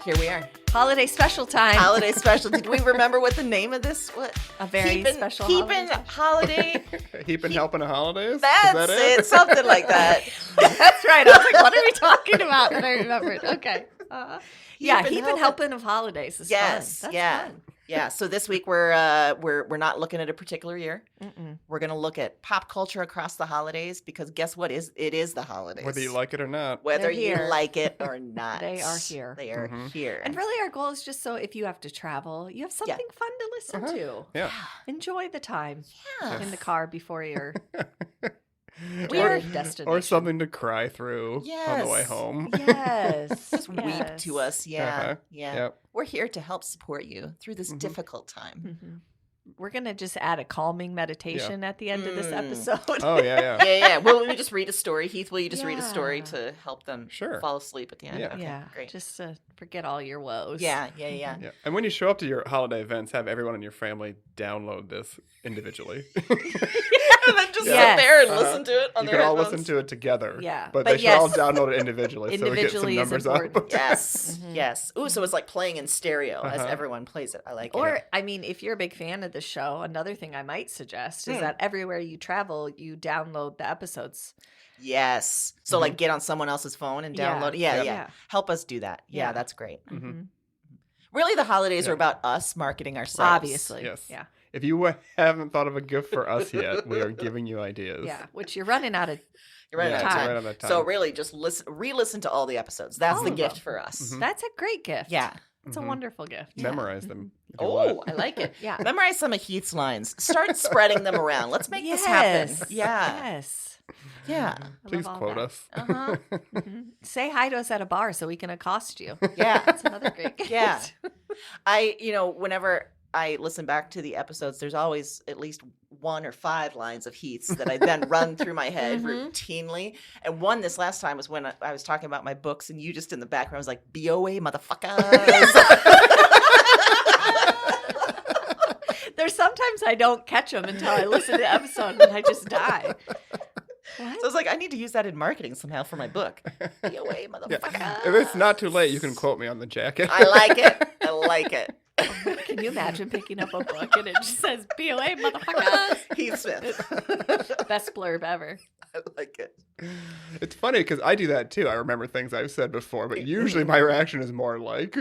Here we are. Holiday special time. Holiday special. Did we remember what the name of this? What? A very special holiday. Heaping helping a holidays? That's it. Something like that. That's right. I was like, what are we talking about? And I remembered. Okay. Heaping helping of holidays is fun. That's fun. Yeah. So this week we're not looking at a particular year. Mm-mm. We're going to look at pop culture across the holidays because guess what? It is the holidays. Whether you like it or not. Whether you like it or not. They are here. They are here. And really our goal is just so if you have to travel, you have something fun to listen to. Yeah. Enjoy the time in the car before your weird destination. Or something to cry through on the way home. Yes. Just weep to us. Yeah. Uh-huh. Yeah. Yep. We're here to help support you through this difficult time. Mm-hmm. We're going to just add a calming meditation at the end of this episode. Oh, yeah. Yeah. Will we just read a story? Heath, will you just read a story to help them fall asleep at the end? Yeah. Okay, great. Just to forget all your woes. Yeah. And when you show up to your holiday events, have everyone in your family download this individually. And then just sit there and listen to it on their You can all headphones. listen to it together. Yeah. But they should all download it individually so we get some numbers up. Yes. Yes. Ooh, so it's like playing in stereo as everyone plays it. I like it. Or, I mean, if you're a big fan of the show, another thing I might suggest is that everywhere you travel, you download the episodes. Yes. So like get on someone else's phone and download it. Yeah. Help us do that. Yeah, that's great. Mm-hmm. Really, the holidays are about us marketing ourselves. Obviously. Yes. Yeah. If you haven't thought of a gift for us yet, we are giving you ideas. Yeah, which you're running out of You're right time. on Right on that time. So really just re-listen to all the episodes. That's All the of gift them. for us. That's a great gift. Yeah. It's a wonderful gift. Memorize them. if you Oh, want. I like it. Yeah. Memorize some of Heath's lines. Start spreading them around. Let's make this happen. Yeah. Yes. Yeah. Please all quote that. us. Uh-huh. Say hi to us at a bar so we can accost you. Yeah. That's another great gift. Yeah. Whenever I listen back to the episodes, there's always at least 1 or 5 lines of Heath's that I then run through my head routinely. And one this last time was when I was talking about my books and you just in the background was like, BOA, motherfuckers. There's sometimes I don't catch them until I listen to the episode and I just die. So I was like, I need to use that in marketing somehow for my book. BOA, motherfuckers. If it's not too late, you can quote me on the jacket. I like it. I like it. Can you imagine picking up a book and it just says BOA, motherfuckers? Heath Smith. Best blurb ever. I like it. It's funny because I do that too. I remember things I've said before, but usually my reaction is more like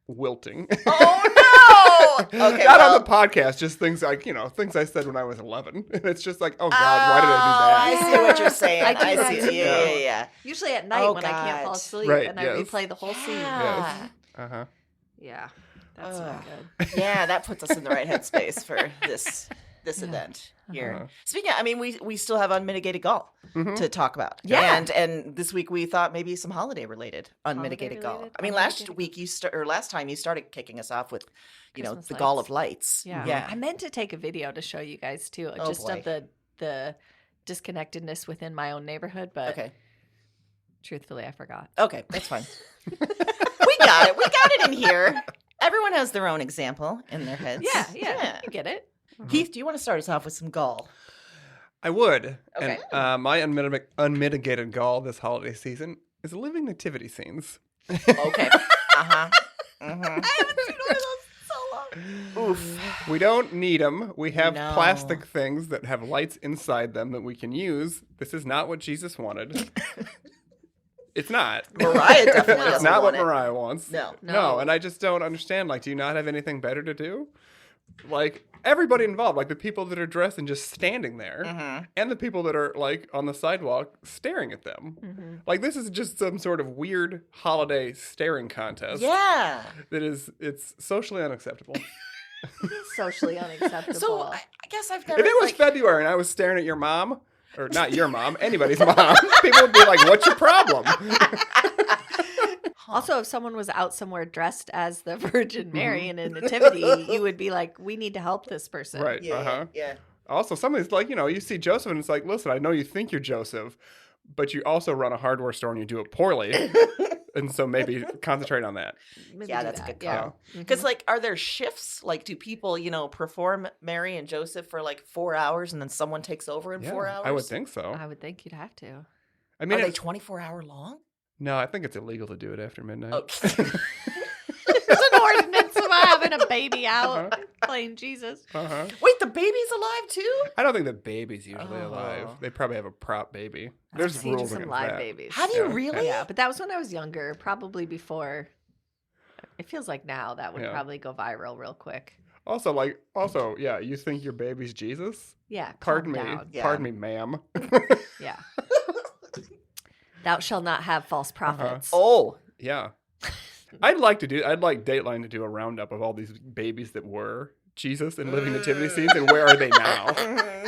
wilting. Oh, no! Okay, Not on the podcast, just things like, things I said when I was 11. And it's just like, oh God, why did I do that? I see what you're saying. I do I that see. too. Yeah. Usually at night when I can't fall God. asleep Right, and I yes. replay the whole scene. Yeah. Uh-huh. Yeah. That's not good. Yeah, that puts us in the right headspace for this event here. Uh-huh. Speaking of, we still have unmitigated gall to talk about. Yeah. And this week we thought maybe some holiday related unmitigated gall. Holiday-related, I mean, last time you started kicking us off with, Christmas the gall lights. of lights. Yeah. I meant to take a video to show you guys too, Oh, just boy. of the disconnectedness within my own neighborhood, but Okay. truthfully I forgot. Okay, that's fine. We got it. We got it in here. Everyone has their own example in their heads. Yeah. You get it. Heath, do you want to start us off with some gall? I would. Okay. And my unmitigated gall this holiday season is living nativity scenes. Okay. Uh-huh. I haven't seen one of those in so long. Oof. We don't need them. We have No. plastic things that have lights inside them that we can use. This is not what Jesus wanted. It's not. Mariah definitely It's doesn't not want what it. Mariah wants. No. And I just don't understand. Like, do you not have anything better to do? Like, everybody involved, like the people that are dressed and just standing there, and the people that are, like, on the sidewalk staring at them. Like, this is just some sort of weird holiday staring contest. Yeah. It's socially unacceptable. Socially unacceptable. So I guess I've never. If it was February and I was staring at your mom, or not your mom, anybody's mom, people would be like, what's your problem? Also, if someone was out somewhere dressed as the Virgin Mary in a nativity, you would be like, we need to help this person. Right. Yeah. Also, somebody's like, you see Joseph and it's like, listen, I know you think you're Joseph, but you also run a hardware store and you do it poorly. And so maybe concentrate on that. Maybe Yeah, do that's a that. good call. Because, are there shifts? Like, do people, perform Mary and Joseph for 4 hours and then someone takes over in 4 hours? I would think so. I would think you'd have to. I mean, Are they 24-hour long? No, I think it's illegal to do it after midnight. Okay. There's an ordinance about having a baby out playing Jesus. Wait, the baby's alive too? I don't think the baby's usually alive. They probably have a prop baby. There's I've seen rules some against live that. babies. Have you really? Yeah, but that was when I was younger, probably before. It feels like now that would probably go viral real quick. Also, yeah, you think your baby's Jesus? Yeah. Pardon me. Down. Yeah. Pardon me, ma'am. Yeah. Thou shalt not have false prophets. Oh. Yeah. I'd like Dateline to do a roundup of all these babies that were Jesus in living nativity scenes, and where are they now?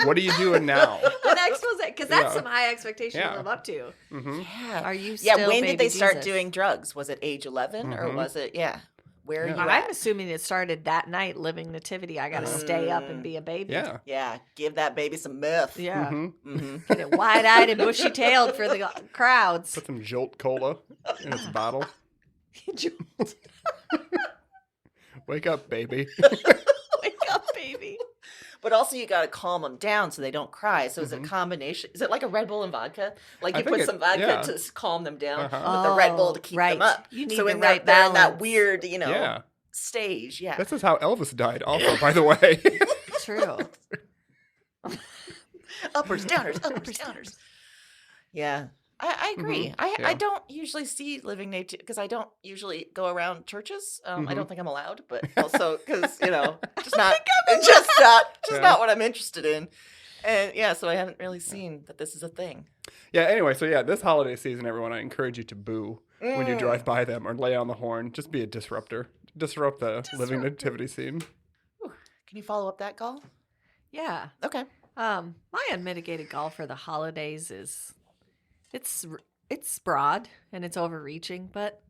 What are you doing now? The next was it, because that's some high expectation to live up to. Mm-hmm. Yeah. Are you still when did they start Jesus? doing drugs? Was it age 11 or was it, where are you I'm at? assuming it started that night, living nativity. I got to stay up and be a baby. Yeah. Yeah, give that baby some myth. Yeah. Mm-hmm. Get it wide-eyed and bushy-tailed for the crowds. Put some Jolt Cola in its bottle. Wake up, baby. Wake up, baby. But also you got to calm them down so they don't cry. So is it a combination? Is it like a Red Bull and vodka? Like you put some vodka to calm them down, but the Red Bull to keep them up. You need so the in right they're in that balance. weird, stage. Yeah. This is how Elvis died also, by the way. True. Uppers, downers, uppers, downers. Yeah. I agree. I don't usually see living native because I don't usually go around churches. I don't think I'm allowed, but also because just not what I'm interested in. And so I haven't really seen that this is a thing. Yeah. Anyway, this holiday season, everyone, I encourage you to boo when you drive by them or lay on the horn. Just be a disruptor. Disrupt the living nativity scene. Ooh. Can you follow up that goal? Yeah. Okay. My unmitigated goal for the holidays is. It's broad and it's overreaching, but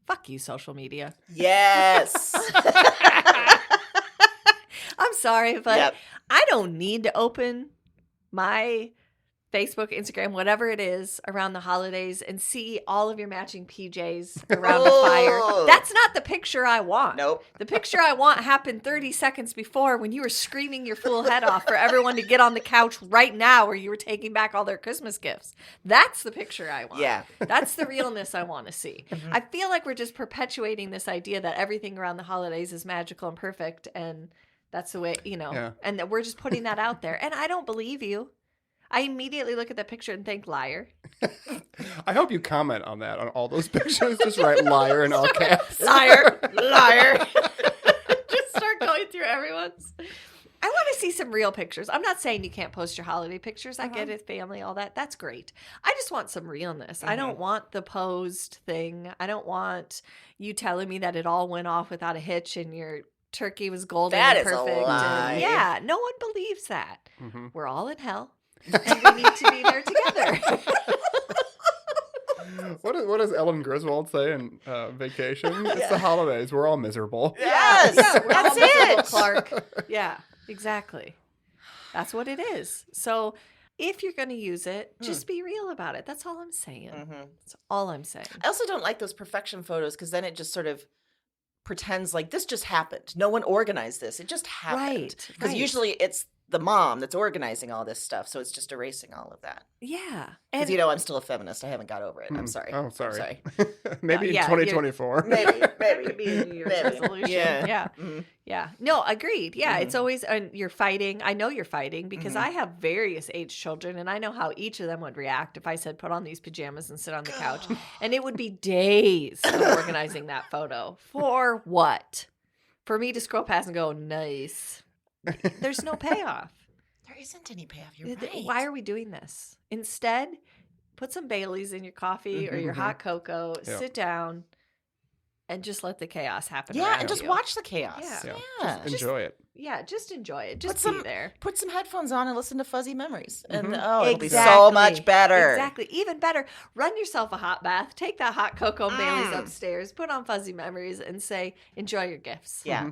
fuck you, social media. Yes. I'm sorry, but I don't need to open my Facebook, Instagram, whatever it is around the holidays and see all of your matching PJs around the fire. That's not the picture I want. Nope. The picture I want happened 30 seconds before when you were screaming your fool head off for everyone to get on the couch right now where you were taking back all their Christmas gifts. That's the picture I want. Yeah. That's the realness I want to see. I feel like we're just perpetuating this idea that everything around the holidays is magical and perfect, and that's the way, and that we're just putting that out there. And I don't believe you. I immediately look at that picture and think liar. I hope you comment on that, on all those pictures. Just write liar in all caps. Liar. Liar. Just start going through everyone's. I want to see some real pictures. I'm not saying you can't post your holiday pictures. I get it, family, all that. That's great. I just want some realness. I don't want the posed thing. I don't want you telling me that it all went off without a hitch and your turkey was golden and perfect. That is a lie. And no one believes that. We're all in hell. And we need to be there together. What does Ellen Griswold say in Vacation? It's the holidays. We're all miserable. Yes, that's it, Clark. Yeah, exactly. That's what it is. So if you're going to use it, just be real about it. That's all I'm saying. That's all I'm saying. I also don't like those perfection photos because then it just sort of pretends like this just happened. No one organized this. It just happened. Right. Because usually it's the mom that's organizing all this stuff, so it's just erasing all of that. Yeah. Because I'm still a feminist. I haven't got over it. I'm sorry. Oh, sorry. Sorry. Maybe in 2024. Maybe. Could be a New Year's resolution. Yeah. Yeah. No, agreed. Yeah, it's always, and you're fighting. I know you're fighting because I have various age children, and I know how each of them would react if I said, put on these pajamas and sit on the couch. And it would be days of organizing that photo. For what? For me to scroll past and go, nice. There's no payoff. There isn't any payoff. You're right. Why are we doing this? Instead, put some Baileys in your coffee or your hot cocoa, sit down, and just let the chaos happen. Yeah, and just you. watch the chaos. Yeah. Just enjoy it. Yeah, just enjoy it. Just be there. Put some headphones on and listen to Fuzzy Memories. And it'll be so much better. Exactly. Even better. Run yourself a hot bath. Take that hot cocoa and Baileys upstairs. Put on Fuzzy Memories and say, enjoy your gifts. Yeah.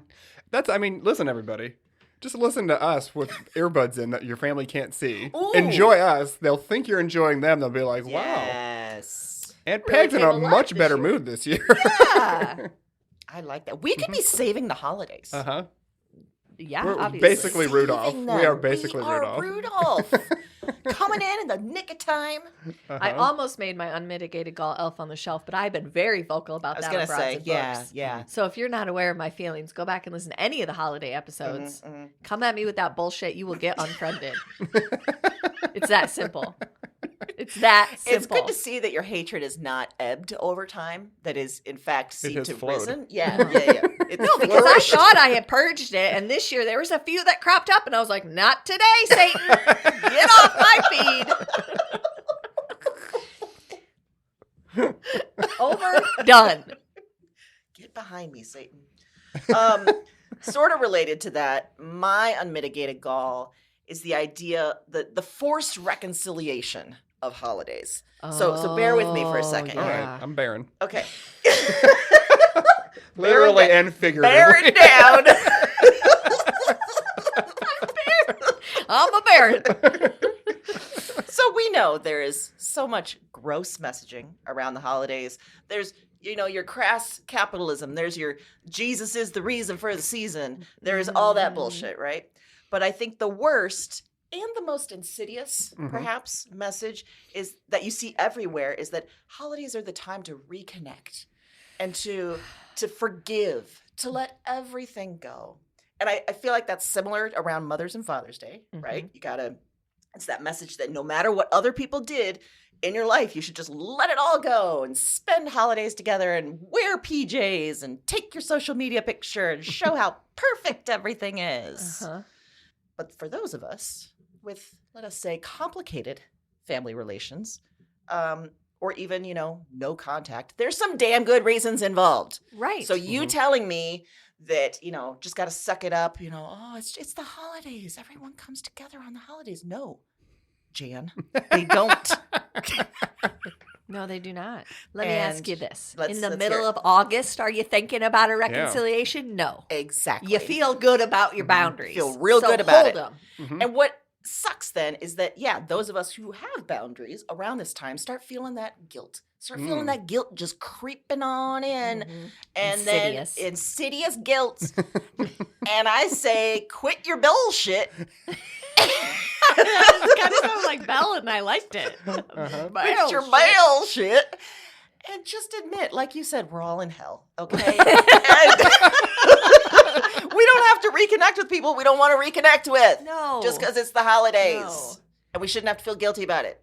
Listen, everybody. Just listen to us with earbuds in that your family can't see. Ooh. Enjoy us. They'll think you're enjoying them. They'll be like, wow. Yes. Aunt Peg's in a much better mood this year. Yeah. I like that. We could be saving the holidays. Yeah, We're obviously. basically Rudolph. We are basically Rudolph. Rudolph. coming in the nick of time. I almost made my unmitigated gall elf on the shelf, but I've been very vocal about that. I was going to say, yeah. So if you're not aware of my feelings, go back and listen to any of the holiday episodes. Come at me with that bullshit, you will get unfriended. It's that simple. It's that simple. It's good to see that your hatred is not ebbed over time. That is, in fact, seemed to flowed. risen. Yeah. It's no, because I thought I had purged it, and this year there was a few that cropped up, and I was like, not today, Satan. Get off my feed. Over. Done. Get behind me, Satan. Sort of related to that, my unmitigated gall is the idea that the forced reconciliation of holidays. So bear with me for a second. All Yeah. right, I'm barren. Okay. Literally and figuratively. Bear it down. I'm a baron. So we know there is so much gross messaging around the holidays. There's, your crass capitalism. There's your Jesus is the reason for the season. There's all that bullshit, right? But I think the worst and the most insidious, perhaps, message is that you see everywhere is that holidays are the time to reconnect and to forgive, to let everything go. And I feel like that's similar around Mother's and Father's Day, right? It's that message that no matter what other people did in your life, you should just let it all go and spend holidays together and wear PJs and take your social media picture and show how perfect everything is. But for those of us with, let us say, complicated family relations, or even, no contact, there's some damn good reasons involved. Right. So you telling me that, just got to suck it up, it's the holidays. Everyone comes together on the holidays. No, Jan, they don't. No, they do not. Let me ask you this. In the let's middle of August, are you thinking about a reconciliation? Yeah. No. Exactly. You feel good about your boundaries. Feel real good about it. Them. And what sucks then is that, those of us who have boundaries around this time start feeling that guilt. Feeling that guilt just creeping on in. And insidious. Then insidious guilt. And I say, quit your bullshit. It kind of sounded like Belle, and I liked it. Quit your bullshit. And just admit, like you said, we're all in hell, okay? We don't have to reconnect with people we don't want to reconnect with. No. Just because it's the holidays. No. And we shouldn't have to feel guilty about it.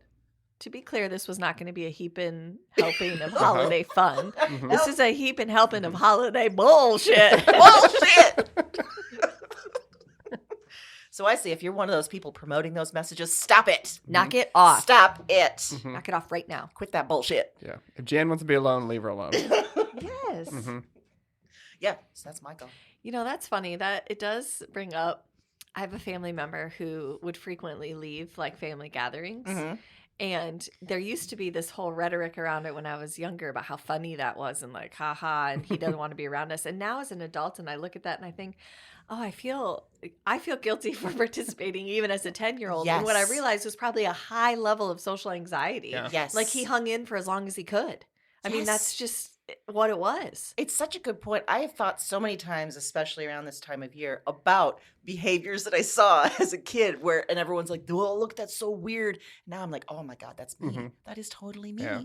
To be clear, this was not going to be a heaping helping of holiday fun. This is a heaping helping of holiday bullshit. Bullshit! So I say, if you're one of those people promoting those messages, stop it. Knock it off. Stop it. Knock it off right now. Quit that bullshit. Yeah. If Jan wants to be alone, leave her alone. Yes. Yeah, so that's my goal. That's funny. That it does bring up, I have a family member who would frequently leave like family gatherings. And there used to be this whole rhetoric around it when I was younger about how funny that was and like, haha, and he doesn't want to be around us. And now as an adult, and I look at that and I think, oh, I feel guilty for participating even as a 10-year-old. Yes. And what I realized was probably a high level of social anxiety. Yeah. Yes. Like he hung in for as long as he could. I mean, that's just what it was. It's such a good point. I have thought so many times, especially around this time of year, about behaviors that I saw as a kid and everyone's like, oh, look, that's so weird. Now I'm like, oh my God, that's me. That is totally me. Yeah.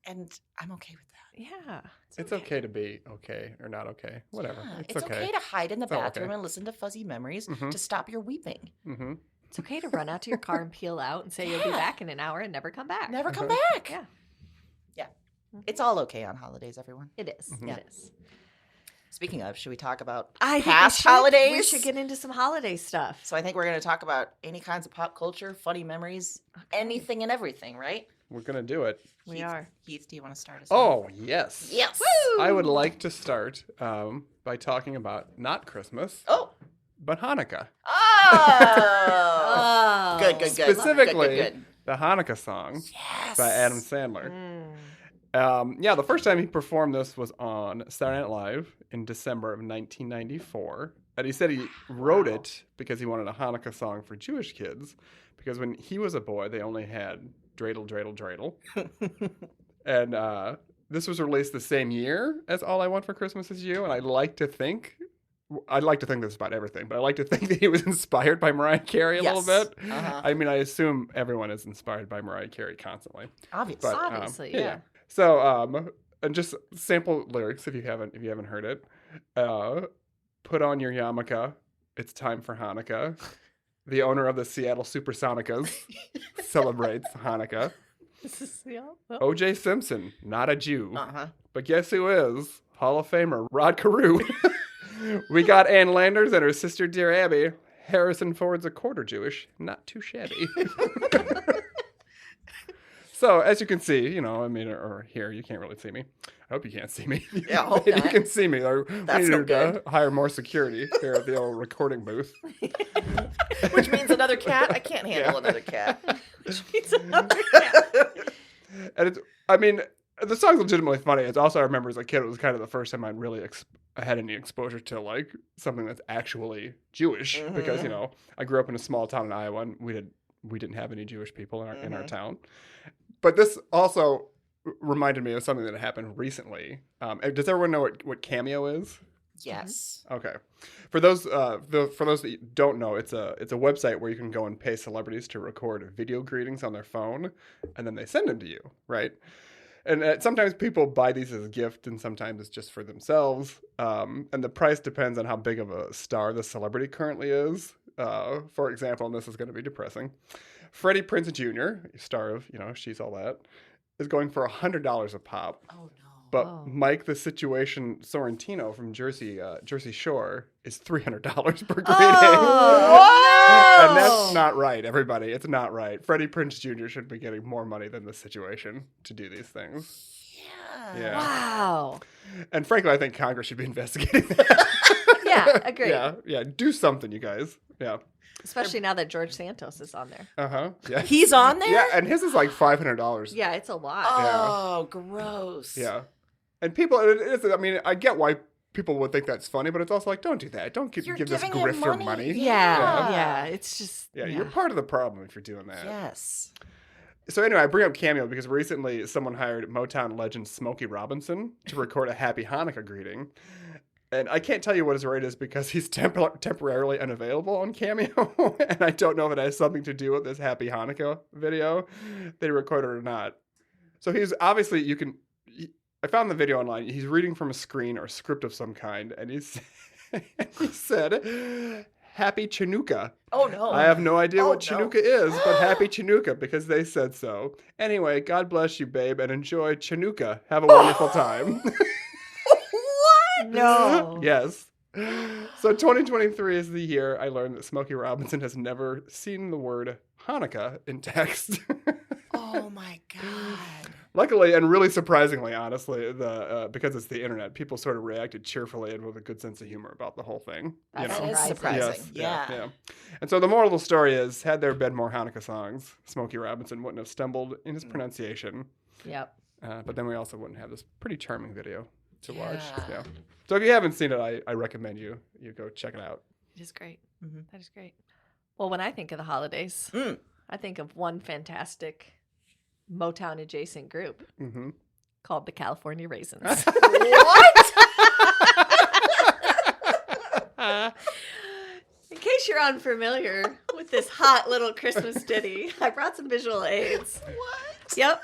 And I'm okay with that. Yeah. It's okay to be okay or not okay. Whatever. Yeah, It's okay. to hide in the It's all bathroom okay. and listen to fuzzy memories to stop your weeping. It's okay to run out to your car and peel out and say you'll be back in an hour and never come back. Never come back. Yeah. Yeah. It's all okay on holidays, everyone. It is. Yeah. It is. Speaking of, should we talk about I think past holidays? We should get into some holiday stuff. So I think we're going to talk about any kinds of pop culture, funny memories, anything and everything, right? We're going to do it. We are. Heath, do you want to start us off? Oh, yes. Yes. Woo! I would like to start by talking about not Christmas, Oh. but Hanukkah. Oh. Good. Specifically, Good. the Hanukkah song Yes. by Adam Sandler. The first time he performed this was on Saturday Night Live in December of 1994. And he said he wrote it because he wanted a Hanukkah song for Jewish kids. Because when he was a boy, they only had dreidel, dreidel, dreidel. And this was released the same year as All I Want for Christmas Is You. And I like to think I'd like to think this about everything, but I like to think that he was inspired by Mariah Carey a little bit. I mean, I assume everyone is inspired by Mariah Carey constantly. Obviously. But, Obviously, yeah. So, and just sample lyrics if you haven't heard it. Put on your yarmulke. It's time for Hanukkah. The owner of the Seattle Supersonicas celebrates Hanukkah. O.J. Simpson, not a Jew. But guess who is? Hall of Famer Rod Carew. We got Ann Landers and her sister, Dear Abby. Harrison Ford's a quarter Jewish. Not too shabby. So, as you can see, you know, I mean, or here, you can't really see me. I hope you can't see me. Yeah, I hope you not. can see me. That's no good. Hire more security here at the old recording booth. Which means another cat? I can't handle another cat. Which means another cat. And it's, I mean, the song's legitimately funny. It's also, I remember as a kid, it was kind of the first time I really had any exposure to, like, something that's actually Jewish. Because, you know, I grew up in a small town in Iowa, and we didn't have any Jewish people in our town. But this also reminded me of something that happened recently. Does everyone know what Cameo is? Yes. Okay. For those that don't know, it's a website where you can go and pay celebrities to record video greetings on their phone, and then they send them to you, right? And sometimes people buy these as a gift, and sometimes it's just for themselves. And the price depends on how big of a star the celebrity currently is. For example, and this is going to be depressing, Freddie Prinze Jr., star of, you know, She's All That, is going for $100 a pop. Oh, no. But Mike the Situation Sorrentino from Jersey Shore is $300 per greeting. Oh, and that's not right, everybody. It's not right. Freddie Prinze Jr. should be getting more money than the Situation to do these things. Yeah. Wow. And frankly, I think Congress should be investigating that. Yeah, agreed. Yeah. Do something, you guys. Yeah. Especially now that George Santos is on there. Yeah. He's on there? Yeah, and his is like $500. Yeah, it's a lot. Oh, gross. Yeah. And people, I mean, I get why people would think that's funny, but it's also like, don't do that. Don't give this grifter money. Yeah. It's just. Yeah, you're part of the problem if you're doing that. Yes. So anyway, I bring up Cameo because recently someone hired Motown legend Smokey Robinson to record a Happy Hanukkah greeting. And I can't tell you what his rate is because he's temporarily unavailable on Cameo. And I don't know if it has something to do with this Happy Hanukkah video they recorded or not. So he's obviously, I found the video online. He's reading from a screen or script of some kind. And he said, Happy Chanukah. Oh, no. I have no idea what Chanukah is, but Happy Chanukah because they said so. Anyway, God bless you, babe, and enjoy Chanukah. Have a wonderful time. What? No. Yes. So 2023 is the year I learned that Smokey Robinson has never seen the word Hanukkah in text. Oh, my God. Luckily, and really surprisingly, honestly, because it's the internet, people sort of reacted cheerfully and with a good sense of humor about the whole thing. That's surprising. Yes, Yeah. And so the moral of the story is, had there been more Hanukkah songs, Smokey Robinson wouldn't have stumbled in his pronunciation. Yep. But then we also wouldn't have this pretty charming video to watch. Yeah. So if you haven't seen it, I recommend you go check it out. It is great. Mm-hmm. That is great. Well, when I think of the holidays, I think of one fantastic Motown adjacent group called the California Raisins. What? In case you're unfamiliar with this hot little Christmas ditty, I brought some visual aids. What? Yep.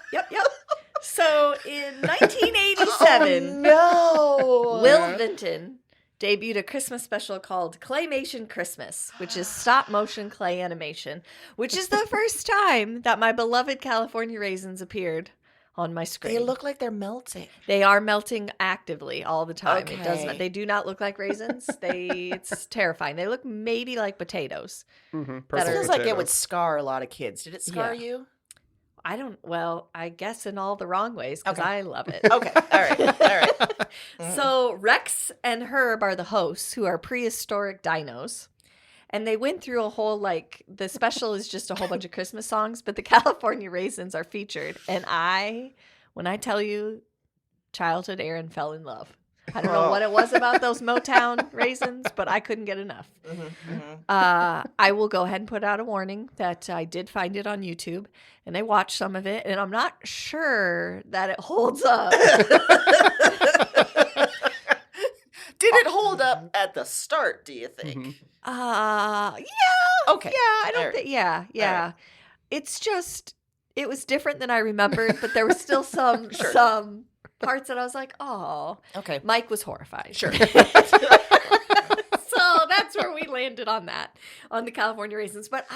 So in 1987, Will Vinton debuted a Christmas special called Claymation Christmas, which is stop motion clay animation, which is the first time that my beloved California Raisins appeared on my screen. They look like they're melting. They are melting actively all the time. Okay. It does not. They do not look like raisins. It's terrifying. They look maybe like potatoes. It feels like it would scar a lot of kids. Did it scar you? I guess in all the wrong ways because I love it. Okay. All right. So Rex and Herb are the hosts who are prehistoric dinos. And they went through a whole, the special is just a whole bunch of Christmas songs, but the California Raisins are featured. And when I tell you, childhood Aaron fell in love. I don't know what it was about those Motown raisins, but I couldn't get enough. I will go ahead and put out a warning that I did find it on YouTube, and I watched some of it, and I'm not sure that it holds up. Did it hold up at the start, do you think? Yeah. Okay. Yeah, I don't All think. Yeah. right. It's just it was different than I remembered, but there was still some Sure. some parts that I was like, oh. Okay. Mike was horrified. Sure. So that's where we landed on the California Raisins. But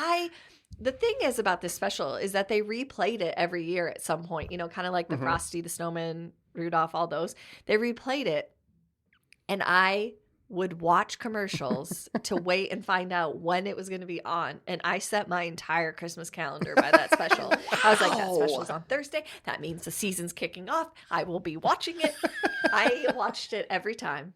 the thing is about this special is that they replayed it every year at some point, kind of like the Frosty, the Snowman, Rudolph, all those. They replayed it, and I would watch commercials to wait and find out when it was going to be on. And I set my entire Christmas calendar by that special. Wow. I was like, that special's on Thursday. That means the season's kicking off. I will be watching it. I watched it every time.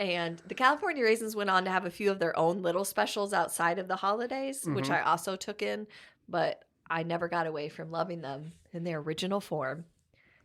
And the California Raisins went on to have a few of their own little specials outside of the holidays, which I also took in. But I never got away from loving them in their original form,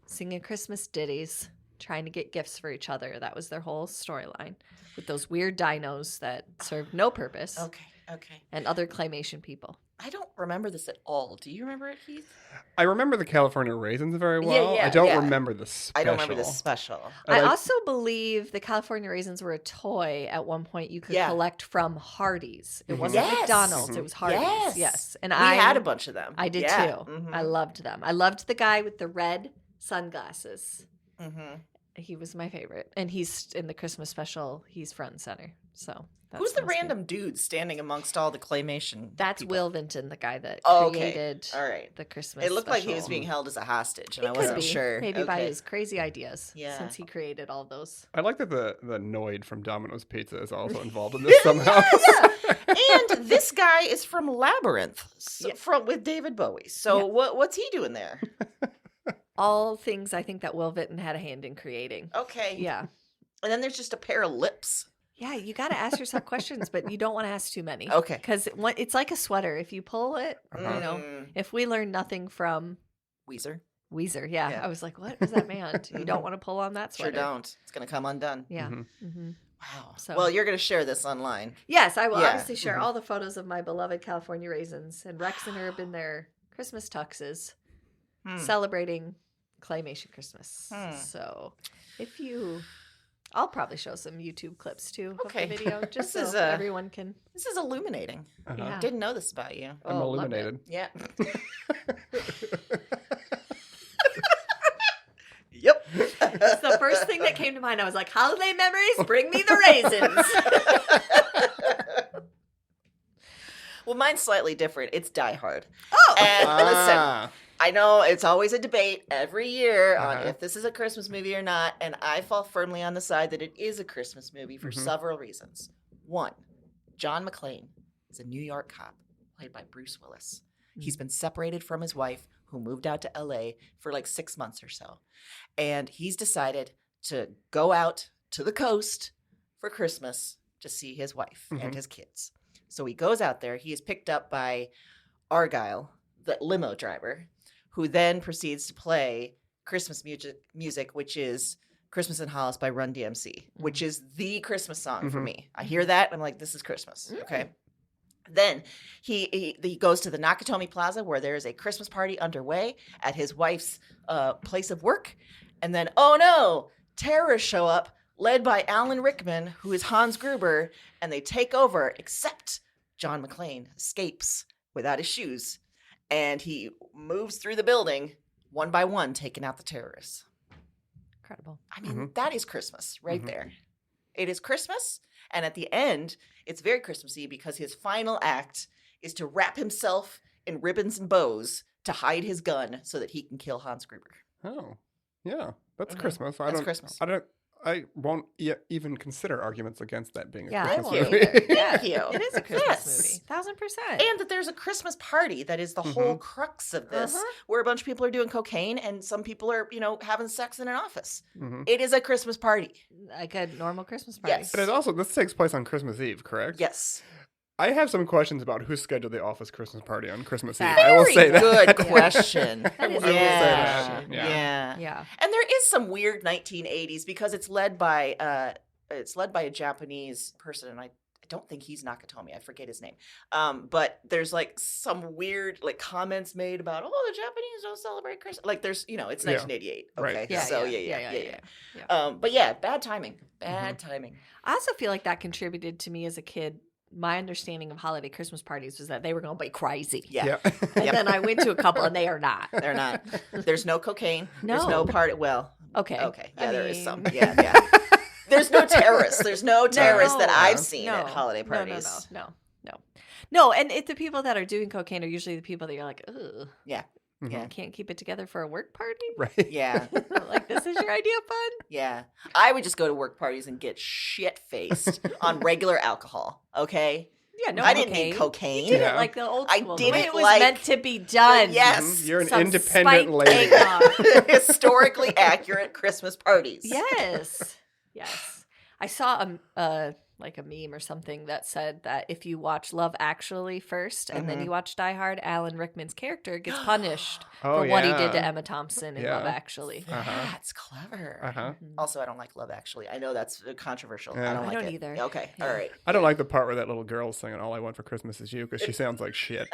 singing Christmas ditties, trying to get gifts for each other. That was their whole storyline, with those weird dinos that served no purpose. Okay. And other claymation people. I don't remember this at all. Do you remember it, Heath? I remember the California Raisins very well. Yeah, I don't remember the special. I don't remember the special. I also believe the California Raisins were a toy at one point you could collect from Hardee's. It wasn't McDonald's. It was Hardee's. Yes. And I had a bunch of them. I did too. Mm-hmm. I loved them. I loved the guy with the red sunglasses. Mm-hmm. He was my favorite. And he's in the Christmas special. He's front and center. So who's the random dude standing amongst all the claymation? That's people? Will Vinton, the guy that created the Christmas It looked special. like he was being held as a hostage, and I could wasn't be. sure. Maybe by his crazy ideas since he created all those. I like that the Noid from Domino's Pizza is also involved in this somehow. And this guy is from Labyrinth, with David Bowie. So what's he doing there? All things I think that Will Vinton had a hand in creating. Okay. Yeah. And then there's just a pair of lips. Yeah, you got to ask yourself questions, but you don't want to ask too many. Okay. Because it's like a sweater. If you pull it, if we learn nothing from Weezer, yeah. I was like, what was that man? You don't want to pull on that sweater. Sure don't. It's going to come undone. Yeah. Wow. So, well, you're going to share this online. Yes, I will obviously share all the photos of my beloved California Raisins and Rex and Herb in their Christmas tuxes celebrating Claymation Christmas. So I'll probably show some YouTube clips too of the video, just so everyone can. This is illuminating. Yeah. Didn't know this about you. I'm illuminated. Yeah. Yep. It's the first thing that came to mind. I was like, holiday memories, bring me the raisins. Well, mine's slightly different. It's Die Hard. Oh. And listen, I know it's always a debate every year on if this is a Christmas movie or not, and I fall firmly on the side that it is a Christmas movie for several reasons. One, John McClane is a New York cop played by Bruce Willis. He's been separated from his wife, who moved out to LA for like 6 months or so. And he's decided to go out to the coast for Christmas to see his wife and his kids. So he goes out there. He is picked up by Argyle, the limo driver, who then proceeds to play Christmas music, which is Christmas in Hollis by Run DMC, which is the Christmas song for me. I hear that, I'm like, this is Christmas, okay? Then he goes to the Nakatomi Plaza, where there is a Christmas party underway at his wife's place of work. And then, oh no, terrorists show up, led by Alan Rickman, who is Hans Gruber, and they take over, except John McClane escapes without his shoes. And he moves through the building one by one, taking out the terrorists. Incredible. I mean, that is Christmas right there. It is Christmas. And at the end, it's very Christmassy because his final act is to wrap himself in ribbons and bows to hide his gun so that he can kill Hans Gruber. Oh, yeah. That's Christmas. That's Christmas. I won't even consider arguments against that being a I Christmas won't movie. either. Thank you. It is a Christmas movie. 1000%. And that there's a Christmas party that is the whole crux of this, where a bunch of people are doing cocaine and some people are, having sex in an office. It is a Christmas party. Like a normal Christmas party. Yes. But this takes place on Christmas Eve, correct? Yes. I have some questions about who scheduled the office Christmas party on Christmas Eve. Very I will say that. Good question. That is Yeah. Yeah. And there is some weird 1980s because it's led by a Japanese person, and I don't think he's Nakatomi. I forget his name. But there's like some weird like comments made about, the Japanese don't celebrate Christmas. Like there's, it's 1988. Okay. Right. Yeah, So yeah. But yeah, bad timing. Bad timing. I also feel like that contributed to me as a kid. My understanding of holiday Christmas parties was that they were going to be crazy. Yeah. And then I went to a couple and they are not. They're not. There's no cocaine. No. There's no party. Well, okay. Yeah, there is some. Yeah. There's no terrorists. There's no terrorists that I've seen at holiday parties. No, and the people that are doing cocaine are usually the people that you're like, ugh. Yeah. Yeah. Can't keep it together for a work party? Right. Yeah. Like, this is your idea of fun? Yeah. I would just go to work parties and get shit-faced on regular alcohol, okay? Yeah, no, I didn't need cocaine. You did it like the old school. I did it was like meant to be done. Yes. You're an Some independent spiked lady. eggnog. Historically accurate Christmas parties. Yes. I saw a meme or something that said that if you watch Love Actually first and then you watch Die Hard, Alan Rickman's character gets punished for what he did to Emma Thompson in Love Actually. That's clever. Also, I don't like Love Actually. I know that's controversial. Yeah. I don't like it either. Okay, Yeah. all right. I don't like the part where that little girl's singing "All I Want for Christmas Is You" because she sounds like shit.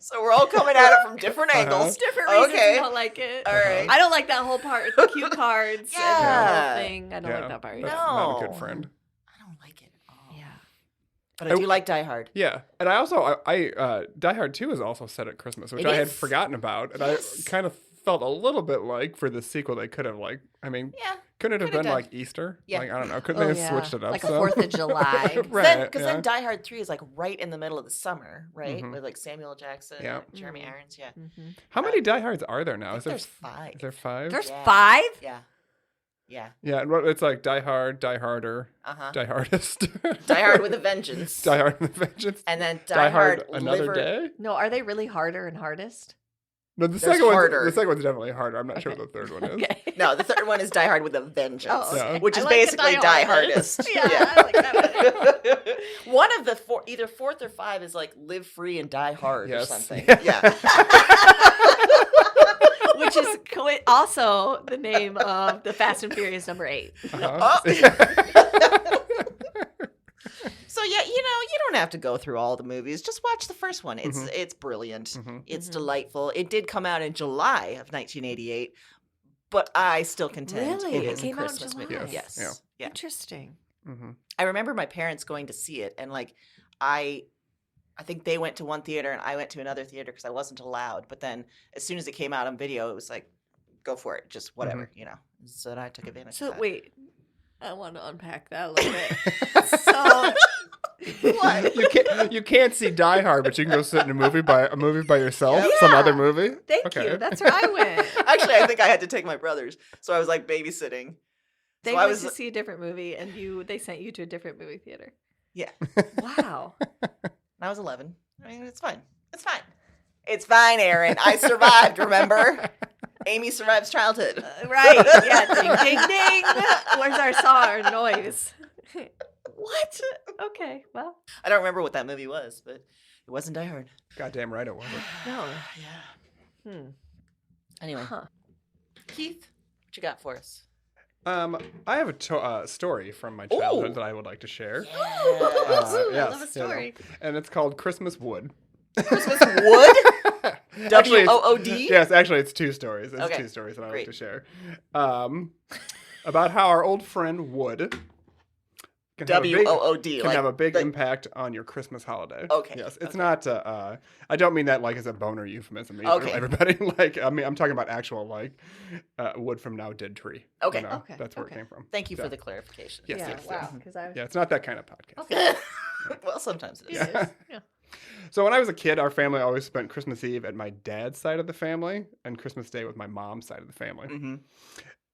So we're all coming at it from different angles. Different reasons I don't like it. All right. I don't like that whole part with the cue cards and the whole thing. I don't like that part. That's No. not a good friend. I don't like it at all. Yeah. But I do like Die Hard. Yeah, and I also Die Hard 2 is also set at Christmas, which It I had is. forgotten about, and Yes. I kind of felt a little bit like for the sequel they could have couldn't it have Could've been done. like Easter? Yeah. Like I don't know, couldn't they have switched it up? Like a 4th of July. Right, Because then Die Hard 3 is like right in the middle of the summer, right? With like Samuel Jackson, and Jeremy Irons, How many Die Hards are there now? There's 5. Is there 5? There's 5? Yeah. Yeah, and it's like Die Hard, Die Harder, Die Hardest, Die Hard with a Vengeance. Die Hard with a Vengeance, And then Die Hard Another Liver... Day. No, are they really harder and hardest? No, the There's second harder. one's definitely harder. I'm not sure what the third one is. Okay. No, the third one is Die Hard with a Vengeance, Oh, okay. which is I like the basically Die Hardest. Hardest. Yeah, I like that one. One of the four, either 4th or 5 is like Live Free and Die Hard or Yes. something. Yeah. Which is also the name of the Fast and Furious number 8. So yeah, you don't have to go through all the movies. Just watch the first one. It's brilliant. It's delightful. It did come out in July of 1988, but I still contend Really? it It is came a out in Christmas July? movie. Yes. Yeah. Interesting. I remember my parents going to see it, and like I think they went to one theater and I went to another theater because I wasn't allowed. But then as soon as it came out on video, it was like, go for it, just whatever, So I took advantage. So of that. wait, I want to unpack that a little bit. So What? You can't see Die Hard, but you can go sit in a movie by yourself, some other movie. Thank you. That's where I went. Actually, I think I had to take my brothers, so I was like babysitting. They So went I was to see a different movie, and they sent you to a different movie theater. yeah. Wow. I was 11. I mean, it's fine. It's fine. It's fine, Aaron. I survived. Remember, Amy survives childhood. Right. Yeah. Ding, ding, ding. Where's our noise? What? Okay. Well. I don't remember what that movie was, but it wasn't Die Hard. Goddamn right it wasn't. No. Yeah. Anyway, Keith, what you got for us? I have a story from my childhood that I would like to share. I love a story. And it's called Christmas Wood. Christmas Wood? Actually, W-O-O-D? Yes, actually, it's 2 stories. It's Okay. 2 stories that I Great. like to share. About how our old friend Wood can W-O-O-D. have a big impact on your Christmas holiday. Okay. Yes, it's not. I don't mean that like as a boner euphemism. Either, Okay. Everybody, I'm talking about actual wood from now dead tree. Okay. Okay. That's where it came from. Thank you So, for the clarification. Yes, Yeah. yes, Wow. yes. Because I. Yeah, it's not that kind of podcast. Okay. Well, sometimes it is. It is. Yeah. So when I was a kid, our family always spent Christmas Eve at my dad's side of the family and Christmas Day with my mom's side of the family. Mm-hmm.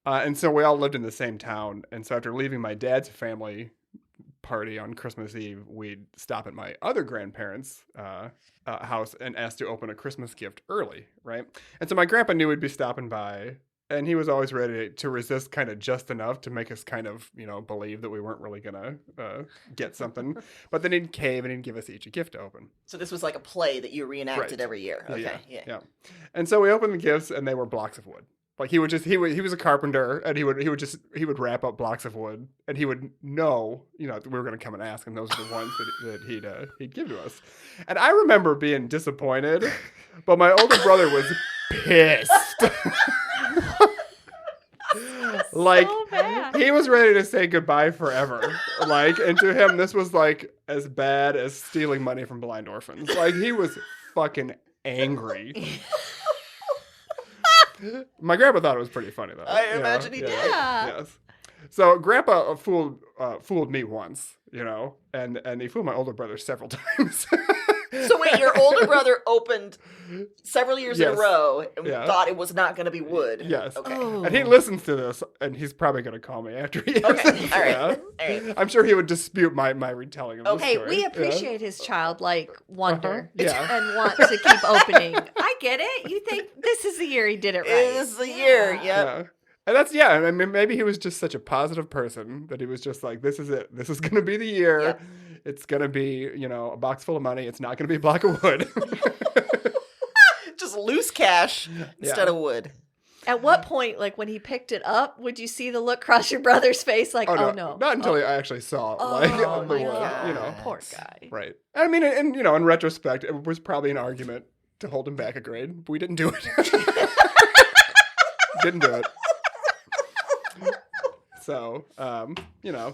And so we all lived in the same town. And so after leaving my dad's family party on Christmas Eve, we'd stop at my other grandparents' house and ask to open a Christmas gift early, right? And so my grandpa knew we'd be stopping by, and he was always ready to resist kind of just enough to make us kind of, believe that we weren't really going to get something. But then he'd cave and he'd give us each a gift to open. So this was like a play that you reenacted Right. every year. Okay. Yeah. And so we opened the gifts, and they were blocks of wood. Like he was a carpenter, and he would wrap up blocks of wood, and he would know, we were going to come and ask, and those are the ones that he'd give to us. And I remember being disappointed, but my older brother was pissed. Like so he was ready to say goodbye forever. Like, and to him, this was like as bad as stealing money from blind orphans. Like he was fucking angry. My grandpa thought it was pretty funny, though. I imagine he did. Yes. So Grandpa fooled me once, and he fooled my older brother several times. So wait, your older brother opened several years in a Yes. row and thought it was not going to be wood. Yes. Okay. Oh. And he listens to this, and he's probably going to call me after he hears Okay. it. All right. Yeah. All right. I'm sure he would dispute my retelling of this Hey, story. we appreciate his childlike wonder Yeah. and want to keep opening. I get it. You think this is the year he did it right. It is the year. Yep. Yeah. And that's, I mean, maybe he was just such a positive person that he was just like, this is it. This is going to be the year. Yep. It's going to be, a box full of money. It's not going to be a block of wood. Just loose cash instead of wood. At what point, like when he picked it up, would you see the look cross your brother's face? Like, oh no. Not until I actually saw it. Oh, the my wood, God. Poor guy. Right. I mean, and in retrospect, it was probably an argument to hold him back a grade, but we didn't do it. Didn't do it. So,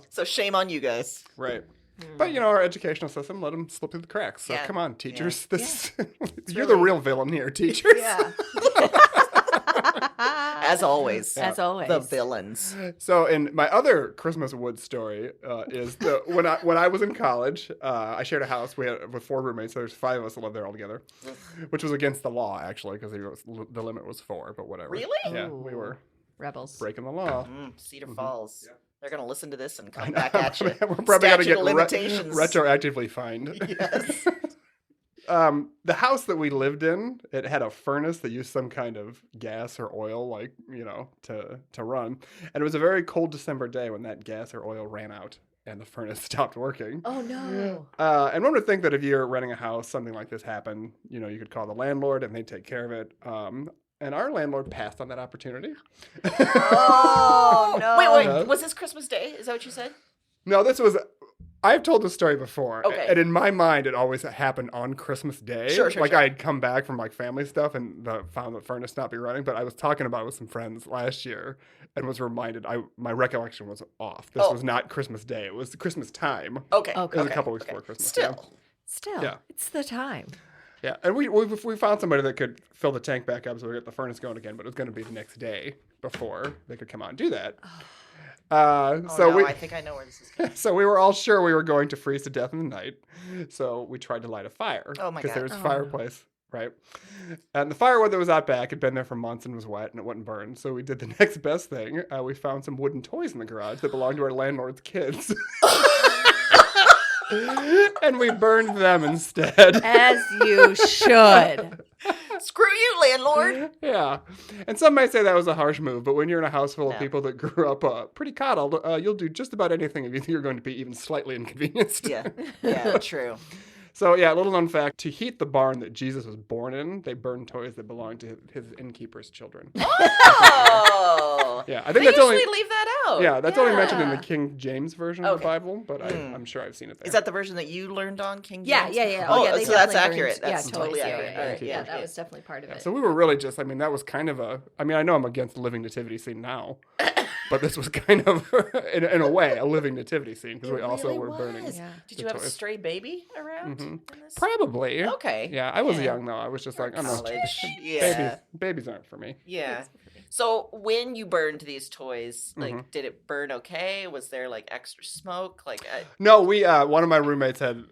So shame on you guys. right. But, our educational system let them slip through the cracks. So come on, teachers. You're the real villain here, teachers. Yeah. As always. As always. The villains. So, in my other Christmas wood story is when I was in college, I shared a house with 4 roommates. So there's 5 of us that lived there all together, which was against the law, actually, because the limit was 4, but whatever. Really? Yeah, we were Rebels. breaking the law. Cedar Falls. Yeah. They're going to listen to this and come back at you. We're probably going to get limitations. retroactively fined. Yes. The house that we lived in, it had a furnace that used some kind of gas or oil, to run. And it was a very cold December day when that gas or oil ran out and the furnace stopped working. Oh no. And one would think that if you're renting a house, something like this happened, you could call the landlord and they'd take care of it. And our landlord passed on that opportunity. Oh, no. Wait. Yeah. Was this Christmas Day? Is that what you said? No, I've told this story before. Okay. And in my mind, it always happened on Christmas Day. Sure. I had come back from family stuff and found the furnace not be running. But I was talking about it with some friends last year and was reminded, my recollection was off. This was not Christmas Day. It was Christmas time. Okay. It was a couple weeks before Christmas. Still, Yeah. it's the time. Yeah, and we found somebody that could fill the tank back up so we get the furnace going again, but it was going to be the next day before they could come out and do that. I think I know where this is going. So we were all sure we were going to freeze to death in the night. So we tried to light a fire. Oh my God. Because there was a fireplace, right? And the firewood that was out back had been there for months and was wet and it wouldn't burn. So we did the next best thing. We found some wooden toys in the garage that belonged to our landlord's kids. And we burned them instead. As you should. Screw you, landlord. Yeah. And some might say that was a harsh move, but when you're in a house full of people that grew up pretty coddled, you'll do just about anything if you think you're going to be even slightly inconvenienced. Yeah, true. So, a little known fact, to heat the barn that Jesus was born in, they burned toys that belonged to his innkeeper's children. Oh. Yeah, I They think that's usually only... leave that out. Yeah, that's only mentioned in the King James version of the Okay. Bible, but I'm sure I've seen it there. Is that the version that you learned on, King Yeah. James? Oh, yeah. They so that's definitely accurate. burned- That's totally toys, accurate. All right, Yeah, that was definitely part of it. So we were really just, that was kind of I know I'm against the living nativity scene now, but this was kind of, in a way, a living nativity scene, because we also really were burning. was. Yeah. Did you have a toys. stray baby around? in this? Probably. Okay. Yeah, I was young, though. I was just like, I'm not... College. Yeah. Babies aren't for me. Yeah. So when you burned these toys, did it burn okay? Was there extra smoke? No, we one of my roommates had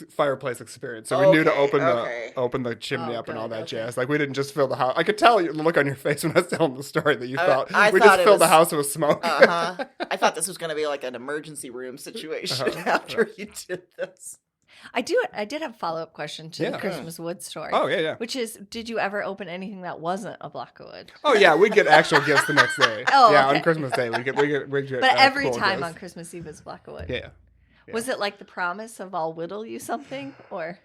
fireplace experience, so we knew to open the chimney up and all that jazz. We didn't just fill the house. I could tell the look on your face when I was telling the story that you thought we just filled the house with smoke. I thought this was going to be an emergency room situation after you did this. I did have a follow-up question to the Christmas wood story. Oh, yeah. Which is, did you ever open anything that wasn't a block of wood? Oh, yeah, we'd get actual gifts the next day. On Christmas Day, we'd get But every cool time gifts. on Christmas Eve is block of wood. Yeah. Was it the promise of I'll whittle you something, or?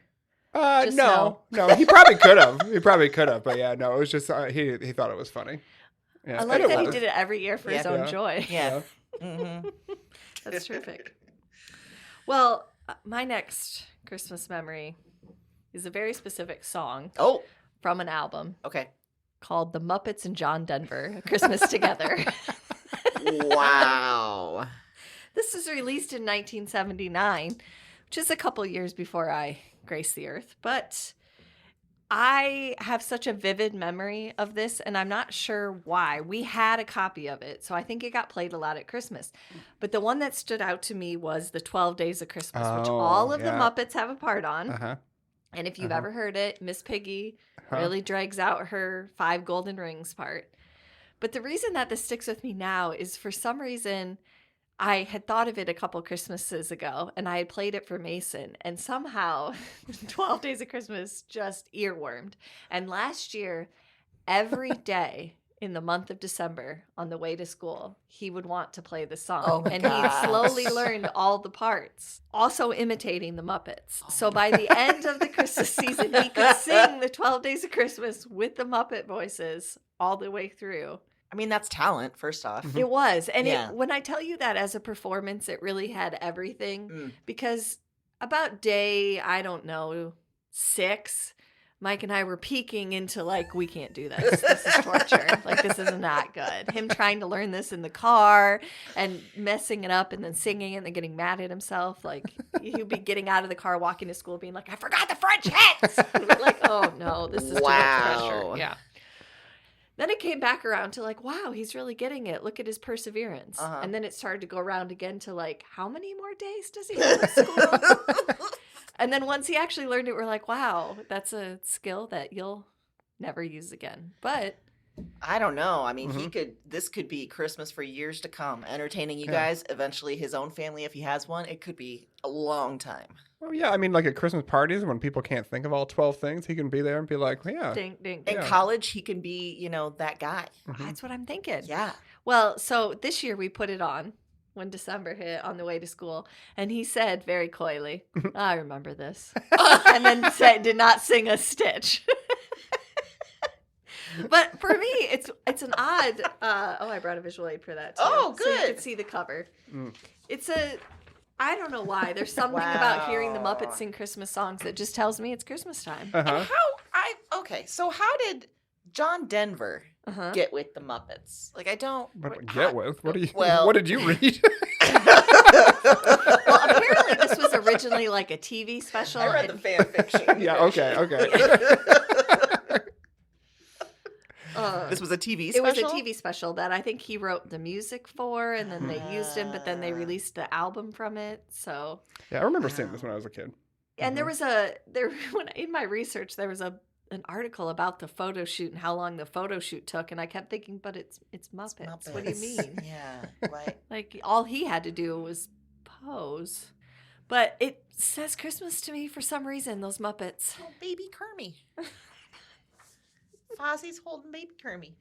No, he probably could have. But yeah, no, it was just he thought it was funny. Yeah. I like that he did it every year for his own joy. Yeah. Mm-hmm. That's terrific. Well, my next Christmas memory is a very specific song from an album. Okay. Called The Muppets and John Denver, A Christmas Together. Wow. This was released in 1979, which is a couple years before I graced the earth. But I have such a vivid memory of this, and I'm not sure why. We had a copy of it, so I think it got played a lot at Christmas. But the one that stood out to me was the 12 Days of Christmas, which all of the Muppets have a part on. Uh-huh. And if you've ever heard it, Miss Piggy really drags out her 5 golden rings part. But the reason that this sticks with me now is for some reason I had thought of it a couple Christmases ago, and I had played it for Mason, and somehow 12 Days of Christmas just earwormed. And last year, every day in the month of December on the way to school, he would want to play the song. And he slowly learned all the parts, also imitating the Muppets. So by the end of the Christmas season, he could sing the 12 Days of Christmas with the Muppet voices all the way through. I mean, that's talent, first off. It was. And when I tell you that as a performance, it really had everything. Because about day, I don't know, 6, Mike and I were peeking into like, we can't do this. This is torture. Like, this is not good. Him trying to learn this in the car and messing it up and then singing it and then getting mad at himself. Like, he'd be getting out of the car, walking to school, being like, I forgot the French hits. And we're like, oh no, this is too much pressure. Yeah. Then it came back around to like, wow, he's really getting it. Look at his perseverance. And then it started to go around again to like, how many more days does he have at school? And then once he actually learned it, we're like, wow, that's a skill that you'll never use again. But I don't know. I mean, this could be Christmas for years to come, entertaining you guys, eventually his own family, if he has one. It could be a long time. Well, yeah, I mean, like at Christmas parties when people can't think of all 12 things, he can be there and be like, yeah. Ding, ding. In college, he can be, that guy. That's what I'm thinking. Yeah. Well, so this year we put it on when December hit on the way to school, and he said very coyly, I remember this. And then did not sing a stitch. But for me, it's an odd. I brought a visual aid for that too. Oh, good. So you can see the cover. It's I don't know why. There's something about hearing the Muppets sing Christmas songs that just tells me it's Christmas time. And so how did John Denver get with the Muppets? Like, I don't get with. What do you? What did you read? Well, apparently this was originally like a TV special. I read the fan fiction. Yeah. Okay. This was a TV special? It was a TV special that I think he wrote the music for, and then they used him, but then they released the album from it. So yeah, I remember seeing this when I was a kid. And in my research, there was an article about the photo shoot and how long the photo shoot took, and I kept thinking, but it's Muppets. What do you mean? Yeah, right. Like, all he had to do was pose. But it says Christmas to me for some reason, those Muppets. Oh, baby Kermie. Fozzie's holding baby Kermie.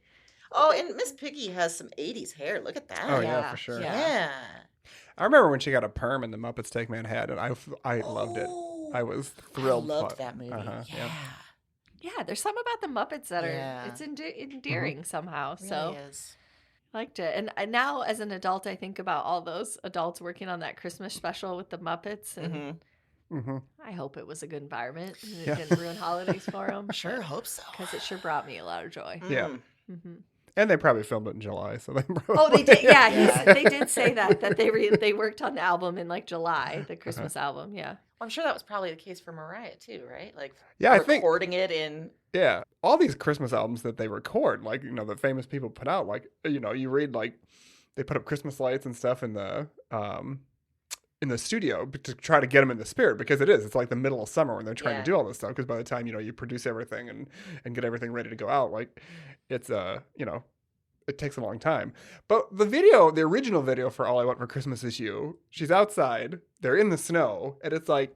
Oh, and Miss Piggy has some 80s hair. Look at that. Oh, yeah, for sure. Yeah. I remember when she got a perm in the Muppets Take Manhattan, and I loved it. I was thrilled. I loved that movie. Yeah, there's something about the Muppets that it's endearing somehow. It really so is. Liked it. And now as an adult, I think about all those adults working on that Christmas special with the Muppets, and I hope it was a good environment and it didn't ruin holidays for them. Sure hope so. Because it sure brought me a lot of joy. Yeah. And they probably filmed it in July, so they probably... Oh, they did. Yeah, they did say that they worked on the album in like July, the Christmas album. Yeah. Well, I'm sure that was probably the case for Mariah too, right? Like, I think recording it in. Yeah, all these Christmas albums that they record, like that famous people put out, like you read like they put up Christmas lights and stuff in the studio to try to get them in the spirit, because it's like the middle of summer when they're trying to do all this stuff, because by the time you produce everything and get everything ready to go out, like it's it takes a long time. But the original video for All I Want for Christmas Is You, she's outside, they're in the snow, and it's like,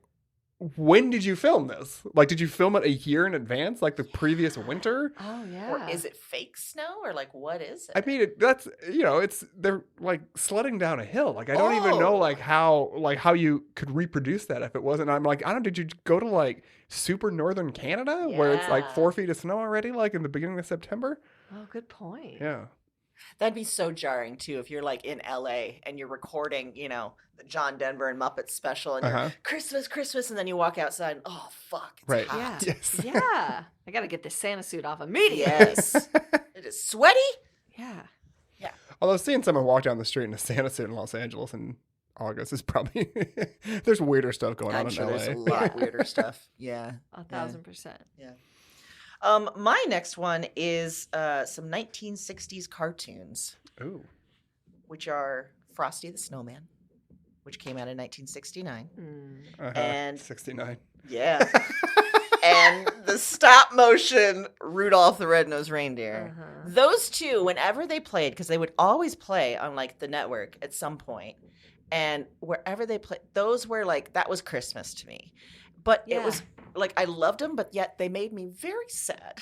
when did you film this? Like, did you film it a year in advance, like the previous winter? Oh, yeah. Or is it fake snow, or like, what is it? I mean, they're like sledding down a hill. Like, I don't even know how you could reproduce that if it wasn't. I'm like, did you go to like super northern Canada where it's like 4 feet of snow already, like in the beginning of September? Oh, good point. Yeah. That'd be so jarring too if you're like in LA and you're recording, the John Denver and Muppets special and you're Christmas, and then you walk outside and oh fuck, it's hot. Yeah. Yes. Yeah. I gotta get this Santa suit off immediately. Yes. It is sweaty. Yeah. Yeah. Although seeing someone walk down the street in a Santa suit in Los Angeles in August is probably there's weirder stuff going on in LA. There's a lot weirder stuff. Yeah. 1,000%. Yeah. My next one is some 1960s cartoons. Ooh. Which are Frosty the Snowman, which came out in 1969. And 69. Yeah. And the stop motion Rudolph the Red-Nosed Reindeer. Those two, whenever they played, because they would always play on like the network at some point, and wherever they played, those were like, that was Christmas to me. But it was like, I loved them, but yet they made me very sad.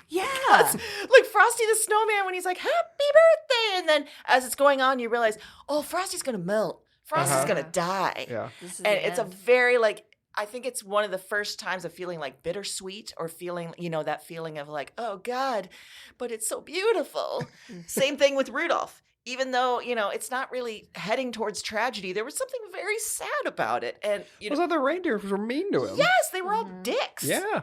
Yeah. Like Frosty the Snowman, when he's like, happy birthday. And then as it's going on, you realize, oh, Frosty's going to melt. Frosty's going to die. Yeah. And it's a very like, I think it's one of the first times of feeling like bittersweet or feeling, that feeling of like, oh God, but it's so beautiful. Same thing with Rudolph. Even though, it's not really heading towards tragedy, there was something very sad about it. And those other reindeers were mean to him. Yes, they were all dicks. Yeah.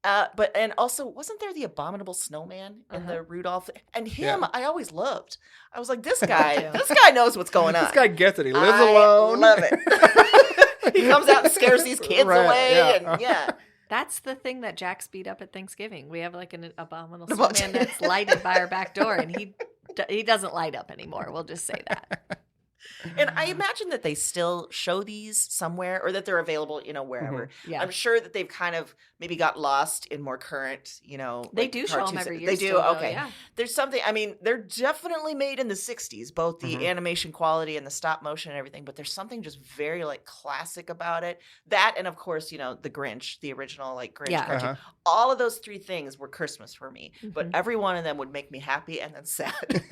And also, wasn't there the abominable snowman in the Rudolph? And him, I always loved. I was like, this guy knows what's going on. This guy gets it. He lives alone. I love it. He comes out and scares these kids away. Yeah. And That's the thing that Jack's beat up at Thanksgiving. We have like an abominable snowman that's lighted by our back door, and he doesn't light up anymore. We'll just say that. And I imagine that they still show these somewhere, or that they're available, wherever. Yeah. I'm sure that they've kind of maybe got lost in more current, They do show them every year. They do? Still, okay. Yeah. There's something, they're definitely made in the 60s, both the animation quality and the stop motion and everything, but there's something just very, like, classic about it. That, and of course, the Grinch, the original, like, Grinch cartoon. All of those three things were Christmas for me, but every one of them would make me happy and then sad.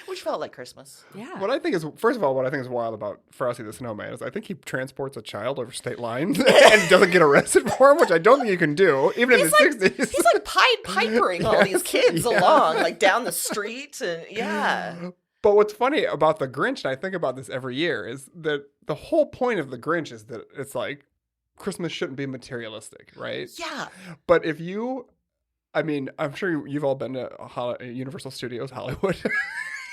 Which felt like Christmas. Yeah. What I think is wild about Frosty the Snowman is I think he transports a child over state lines and doesn't get arrested for him, which I don't think you can do, even in the 60s. He's like Pied Pipering all these kids along, like down the street. And But what's funny about the Grinch, and I think about this every year, is that the whole point of the Grinch is that it's like Christmas shouldn't be materialistic, right? Yeah. But if I'm sure you've all been to Universal Studios Hollywood.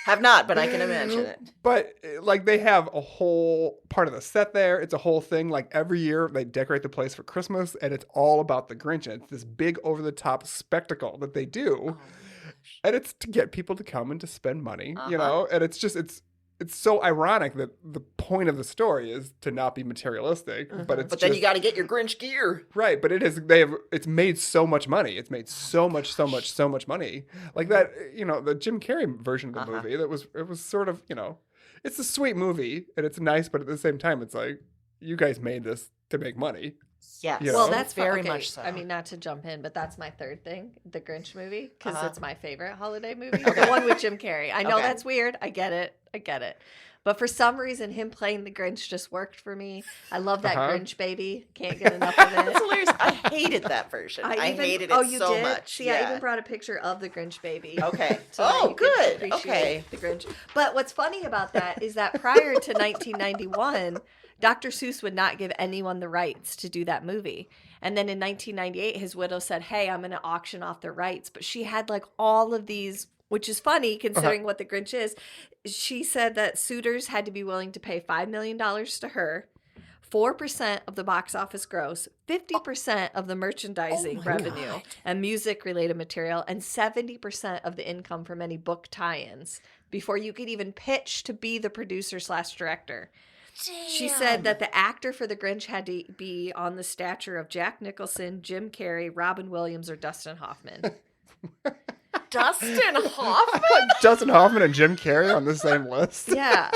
Have not, but I can imagine it. But like they have a whole part of the set there. It's a whole thing. Like every year they decorate the place for Christmas, and it's all about the Grinch. And it's this big over-the-top spectacle that they do. And it's to get people to come and to spend money, and it's so ironic that the point of the story is to not be materialistic, but then you got to get your Grinch gear, right? But it's made so much money. It's made so much money. Like that, the Jim Carrey version of the movie. It was sort of, it's a sweet movie and it's nice, but at the same time, it's like you guys made this to make money. Yes. Well, that's very much so. I mean, not to jump in, but that's my third thing, the Grinch movie, because it's my favorite holiday movie. The one with Jim Carrey. I know that's weird. I get it. But for some reason, him playing the Grinch just worked for me. I love that Grinch baby. Can't get enough of it. That's hilarious. I hated that version. I hated it so much. See, I even brought a picture of the Grinch baby. Okay. So good. Okay. The Grinch. But what's funny about that is that prior to 1991, Dr. Seuss would not give anyone the rights to do that movie. And then in 1998, his widow said, hey, I'm going to auction off the rights. But she had like all of these, which is funny considering what the Grinch is. She said that suitors had to be willing to pay $5 million to her, 4% of the box office gross, 50% of the merchandising revenue and music-related material, and 70% of the income from any book tie-ins before you could even pitch to be the producer/director. Damn. She said that the actor for the Grinch had to be on the stature of Jack Nicholson, Jim Carrey, Robin Williams, or Dustin Hoffman. Dustin Hoffman? Dustin Hoffman and Jim Carrey on the same list. Yeah.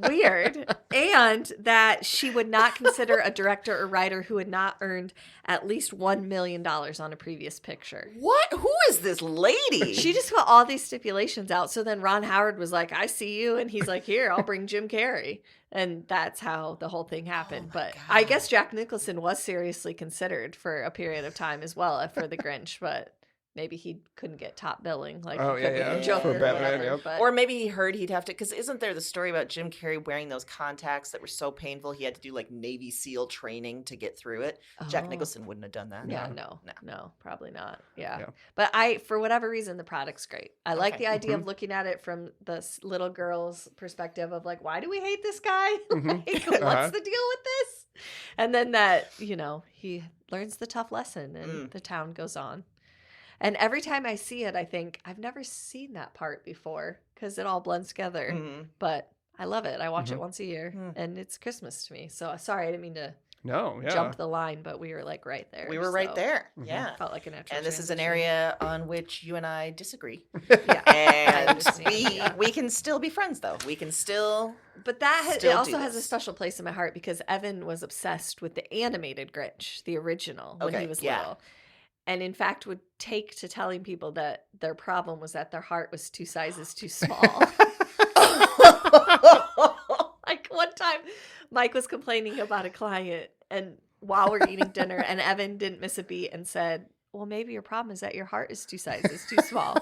Weird. And that she would not consider a director or writer who had not earned at least $1 million on a previous picture. What? Who is this lady? She just put all these stipulations out. So then Ron Howard was like, I see you. And he's like, here, I'll bring Jim Carrey. And that's how the whole thing happened. But God. I guess Jack Nicholson was seriously considered for a period of time as well for the Grinch. But maybe he couldn't get top billing. Like, Oh, he could yeah, be the Joker for or Batman, whatever. yep. But, Or maybe he heard he'd have to, because isn't there the story about Jim Carrey wearing those contacts that were so painful he had to do like Navy SEAL training to get through it? Jack Oh. Nicholson wouldn't have done that. Yeah, No. no, probably not. Yeah. Yeah. But for whatever reason, the product's great. I like Okay. the idea of looking at it from the little girl's perspective of like, why do we hate this guy? Like, what's the deal with this? And then that, he learns the tough lesson and the town goes on. And every time I see it, I think, I've never seen that part before because it all blends together. But I love it. I watch it once a year and it's Christmas to me. So sorry, I didn't mean to jump the line, but we were like right there. We were right there. Yeah. Felt like a natural And this is an transition. area on which you and I disagree. Yeah. And we can still be friends, though. We can still. But it still also do has a this. special place in my heart because Evan was obsessed with the animated Grinch, the original, when he was little. And in fact would take to telling people that their problem was that their heart was 2 sizes too small. Like one time Mike was complaining about a client and while we're eating dinner and Evan didn't miss a beat and said, well, maybe your problem is that your heart is 2 sizes too small.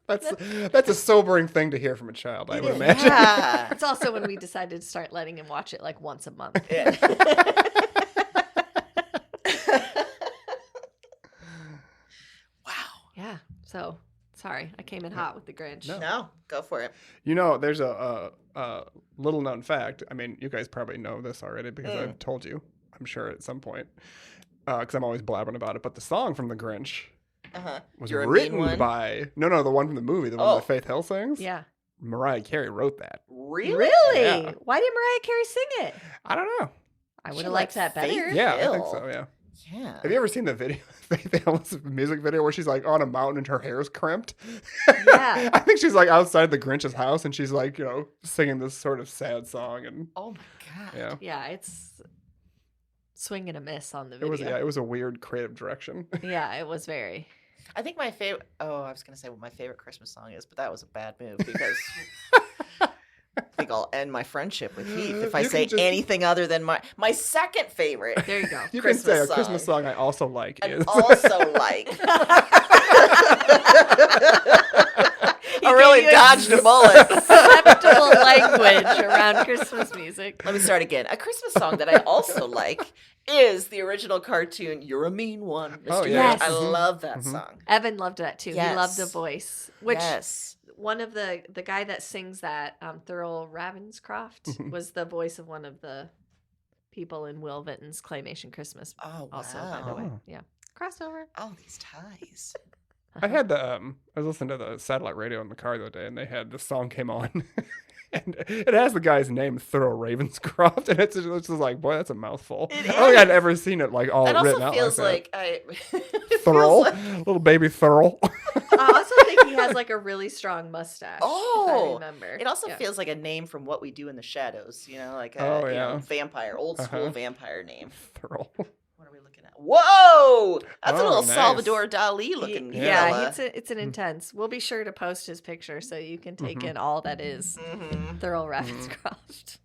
That's a sobering thing to hear from a child, I would imagine. Yeah. It's also when we decided to start letting him watch it like once a month. Yeah. Wow. Yeah. So sorry, I came in hot with the Grinch. No, go for it. There's a little known fact. I mean, you guys probably know this already because I've told you, I'm sure, at some point. Because I'm always blabbering about it. But the song from The Grinch was written by... No, the one from the movie, the one that Faith Hill sings. Yeah. Mariah Carey wrote that. Really? Yeah. Why did Mariah Carey sing it? I don't know. I would have liked that better. Faith Yeah, I Hill. think so, yeah. Yeah. Have you ever seen the video, Faith Hill's music video where she's like on a mountain and her hair's crimped? Yeah. I think she's like outside the Grinch's house and she's like, singing this sort of sad song. And Oh my God. yeah, Yeah, it's swing and a miss on the video. it was a weird creative direction. Yeah, it was very. I think my favorite. Oh, I was going to say what my favorite Christmas song is, but that was a bad move because I think I'll end my friendship with Heath if I You say can just- anything other than my second favorite. There you go. You Christmas can say a song. Christmas song I also like And is. also like. He I really gave you dodged a bullet. acceptable language around Christmas music. Let me start again. A Christmas song that I also like is the original cartoon "You're a Mean One," Mr. Oh, Grinch. yes. I love that song. Evan loved that too. He loved the Yes. voice. Which Yes. one of the guy that sings that, Thurl Ravenscroft, was the voice of one of the people in Will Vinton's Claymation Christmas. Oh, Also, by the way, Oh. yeah, crossover. All these ties. I had I was listening to the satellite radio in the car the other day and they had this song came on. And it has the guy's name, Thurl Ravenscroft, and it's just like, boy, that's a mouthful. I don't think I'd ever seen it like all That written also out feels like like that. Thurl, little baby Thurl. I also think he has like a really strong mustache. Oh, if I remember. It also Yeah. feels like a name from What We Do in the Shadows. Like a Oh, yeah. vampire, old school vampire name. Thurl. What are we looking at? Whoa, that's a Oh, little nice. Salvador Dali looking. Yeah, fella. it's an intense. We'll be sure to post his picture so you can take Mm-hmm. in all that is Mhm. Thurl Ravenscroft.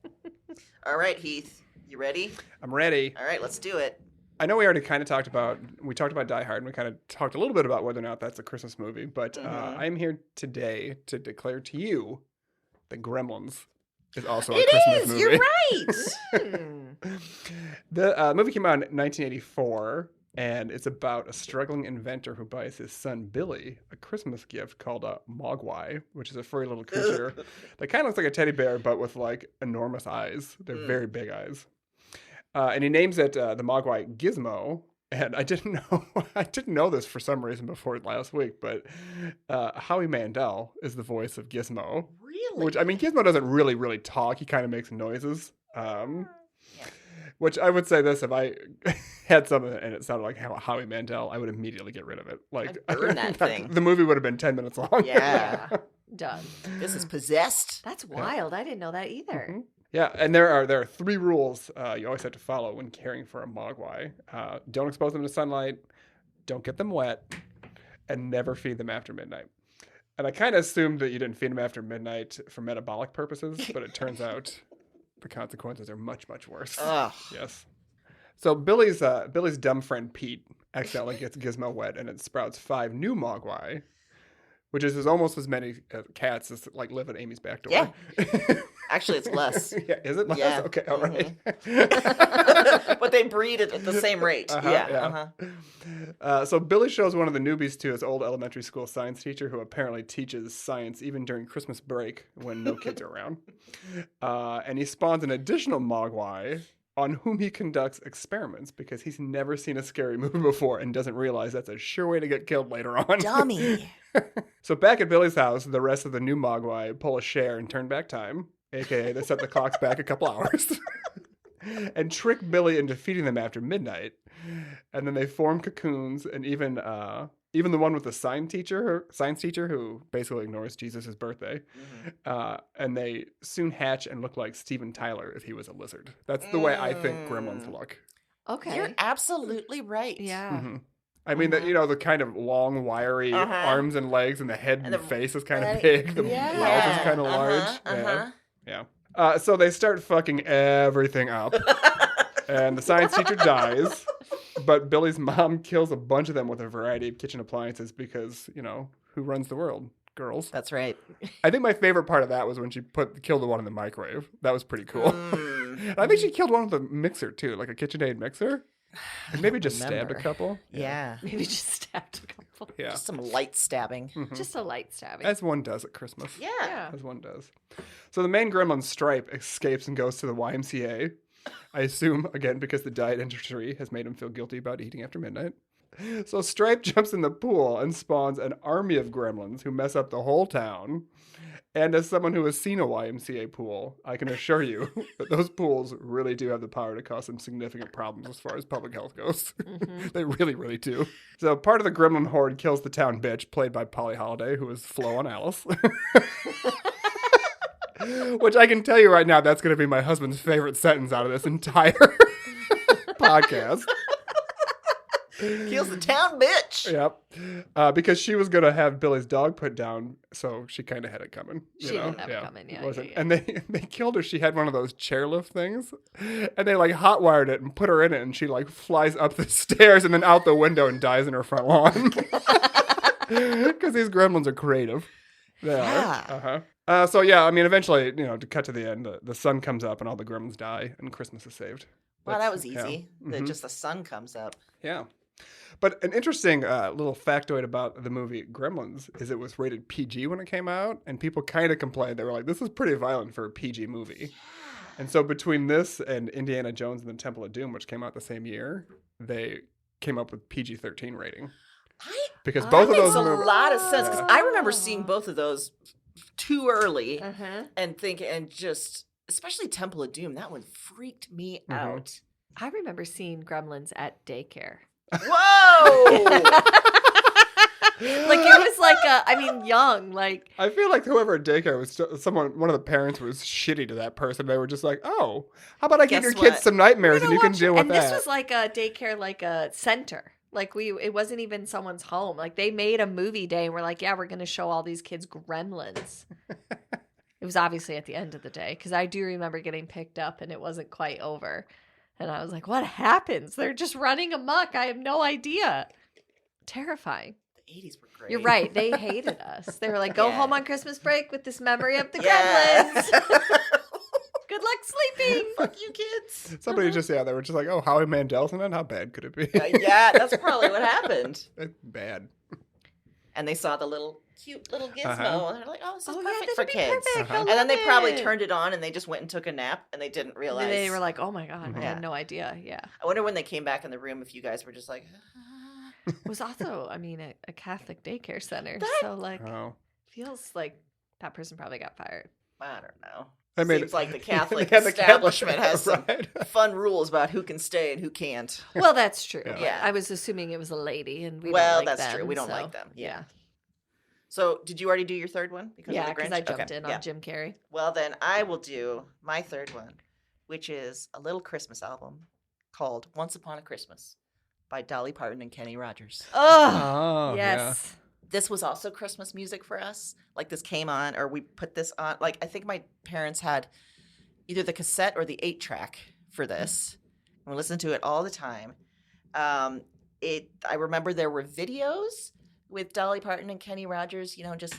All right, Heath, you ready? I'm ready. All right, let's do it. I know we already kind of talked about Die Hard, and we kind of talked a little bit about whether or not that's a Christmas movie, but I'm here today to declare to you that Gremlins is also a It Christmas is. movie. You're right. The movie came out in 1984, and it's about a struggling inventor who buys his son Billy a Christmas gift called a Mogwai, which is a furry little creature that kind of looks like a teddy bear, but with like enormous eyes. They're very big eyes. And he names it the Mogwai Gizmo. And I didn't know this for some reason before last week, but Howie Mandel is the voice of Gizmo. Really? Which, I mean, Gizmo doesn't really talk. He kind of makes noises. Which I would say this, if I had something and it sounded like Howie Mandel, I would immediately get rid of it. Like, I'd burn that thing. The movie would have been 10 minutes long. Yeah. Done. This is possessed. That's wild. I didn't know that either. Mhm. Yeah, and there are 3 rules you always have to follow when caring for a Mogwai. Don't expose them to sunlight, don't get them wet, and never feed them after midnight. And I kind of assumed that you didn't feed them after midnight for metabolic purposes, but it turns out the consequences are much, much worse. Ugh. Yes. So Billy's dumb friend Pete accidentally gets Gizmo wet, and it sprouts 5 new mogwai, which is almost as many cats as like live at Amy's back door. Yeah. Actually, it's less. Yeah, is it less? Yeah. Okay, all right. But they breed at the same rate. So Billy shows one of the newbies to his old elementary school science teacher, who apparently teaches science even during Christmas break when no kids are around. And he spawns an additional mogwai on whom he conducts experiments because he's never seen a scary movie before and doesn't realize that's a sure way to get killed later on. Dummy. So back at Billy's house, the rest of the new mogwai pull a Cher and turn back time. AKA, they set the clocks back a couple hours and trick Billy into feeding them after midnight. And then they form cocoons, and even the one with the science teacher who basically ignores Jesus' birthday. And they soon hatch and look like Steven Tyler if he was a lizard. That's the way I think Gremlins look. Okay. You're absolutely right. Yeah. Mm-hmm. I mean, the kind of long, wiry arms and legs, and the head and the face is kind of big. The mouth is kind of large. Yeah. So they start fucking everything up. And the science teacher dies. But Billy's mom kills a bunch of them with a variety of kitchen appliances because, who runs the world? Girls. That's right. I think my favorite part of that was when she killed the one in the microwave. That was pretty cool. And I think she killed one with a mixer, too, like a KitchenAid mixer. And maybe just stabbed a couple. Yeah. Maybe just stabbed a couple. Yeah. Just some light stabbing. Mm-hmm. Just a light stabbing. As one does at Christmas. Yeah. As one does. So the main gremlin, Stripe, escapes and goes to the YMCA. I assume, again, because the diet industry has made him feel guilty about eating after midnight. So Stripe jumps in the pool and spawns an army of gremlins who mess up the whole town. And as someone who has seen a YMCA pool, I can assure you that those pools really do have the power to cause some significant problems as far as public health goes. Mm-hmm. They really, really do. So part of the gremlin horde kills the town bitch, played by Polly Holliday, who is Flo on Alice. Which I can tell you right now, that's going to be my husband's favorite sentence out of this entire podcast. Kills the town bitch. Yep. Because she was going to have Billy's dog put down, so she kind of had it coming. She didn't have it coming, yeah. And they killed her. She had one of those chairlift things, and they hot wired it and put her in it, and she flies up the stairs and then out the window and dies in her front lawn. Because these gremlins are creative. They are. So yeah, I mean, eventually, to cut to the end, the sun comes up and all the gremlins die, and Christmas is saved. Well, that was easy. Yeah. Mm-hmm. Just the sun comes up. Yeah. But an interesting little factoid about the movie Gremlins is it was rated PG when it came out, and people kind of complained. They were like, this is pretty violent for a PG movie. And so between this and Indiana Jones and the Temple of Doom, which came out the same year, they came up with PG-13 rating. Because both of those makes a lot of sense, because I remember seeing both of those too early and thinking, and just, especially Temple of Doom, that one freaked me out. I remember seeing Gremlins at daycare. Whoa! It was young. I feel like whoever at daycare was one of the parents was shitty to that person. They were just like, oh, how about I give your kids some nightmares and you can deal with that. And this was like a daycare, like a center. It wasn't even someone's home. They made a movie day and we're like, yeah, we're going to show all these kids Gremlins. It was obviously at the end of the day because I do remember getting picked up and it wasn't quite over. And I was like, what happens? They're just running amok. I have no idea. Terrifying. The 80s were great. You're right. They hated us. They were like, go home on Christmas break with this memory of the Gremlins. Good luck sleeping. Fuck you, kids. Somebody they were just like, oh, Howie Mandel's in it? How bad could it be? Yeah, that's probably what happened. Bad. And they saw the cute little gizmo, and they're like, oh, this is perfect for be kids. Perfect. And then they probably turned it on, and they just went and took a nap, and they didn't realize. They were like, oh my God, I had no idea. Yeah. I wonder when they came back in the room if you guys were just like... It was also, a Catholic daycare center. Feels like that person probably got fired. I don't know. Seems like the Catholic establishment has some fun rules about who can stay and who can't. Well, that's true. Yeah. I was assuming it was a lady, and we don't like them. That's true. We don't like them. Yeah. So, did you already do your third one? Because I jumped in on Jim Carrey. Well, then I will do my third one, which is a little Christmas album called Once Upon a Christmas by Dolly Parton and Kenny Rogers. Oh, yes. Yeah. This was also Christmas music for us. This came on, or we put this on. I think my parents had either the cassette or the 8-track for this. And we listened to it all the time. I remember there were videos with Dolly Parton and Kenny Rogers, just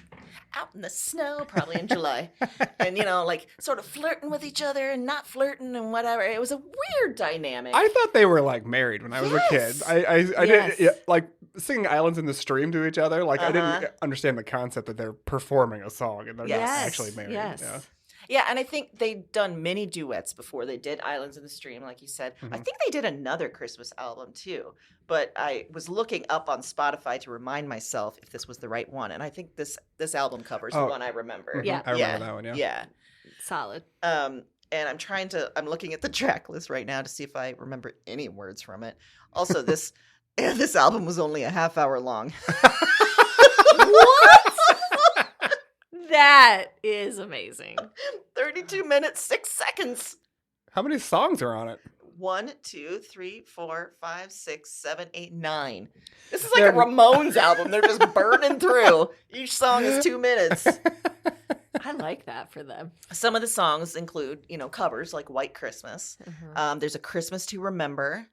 out in the snow, probably in July. And, like sort of flirting with each other and not flirting and whatever. It was a weird dynamic. I thought they were like married when I was a kid. I didn't like singing Islands in the Stream to each other. Like I didn't understand the concept that they're performing a song and they're not actually married. Yes. Yeah. And I think they'd done many duets before they did Islands in the Stream, like you said. I think they did another Christmas album, too. But I was looking up on Spotify to remind myself if this was the right one. And I think this album cover is the one I remember. Yeah. I remember that one, yeah. Yeah. Solid. And I'm looking at the track list right now to see if I remember any words from it. Also, this album was only a half hour long. What? That is amazing. 32 minutes, 6 seconds. How many songs are on it? 1, 2, 3, 4, 5, 6, 7, 8, 9. This is like a Ramones album. They're just burning through. Each song is 2 minutes. I like that for them. Some of the songs include, covers like White Christmas. There's a Christmas to Remember.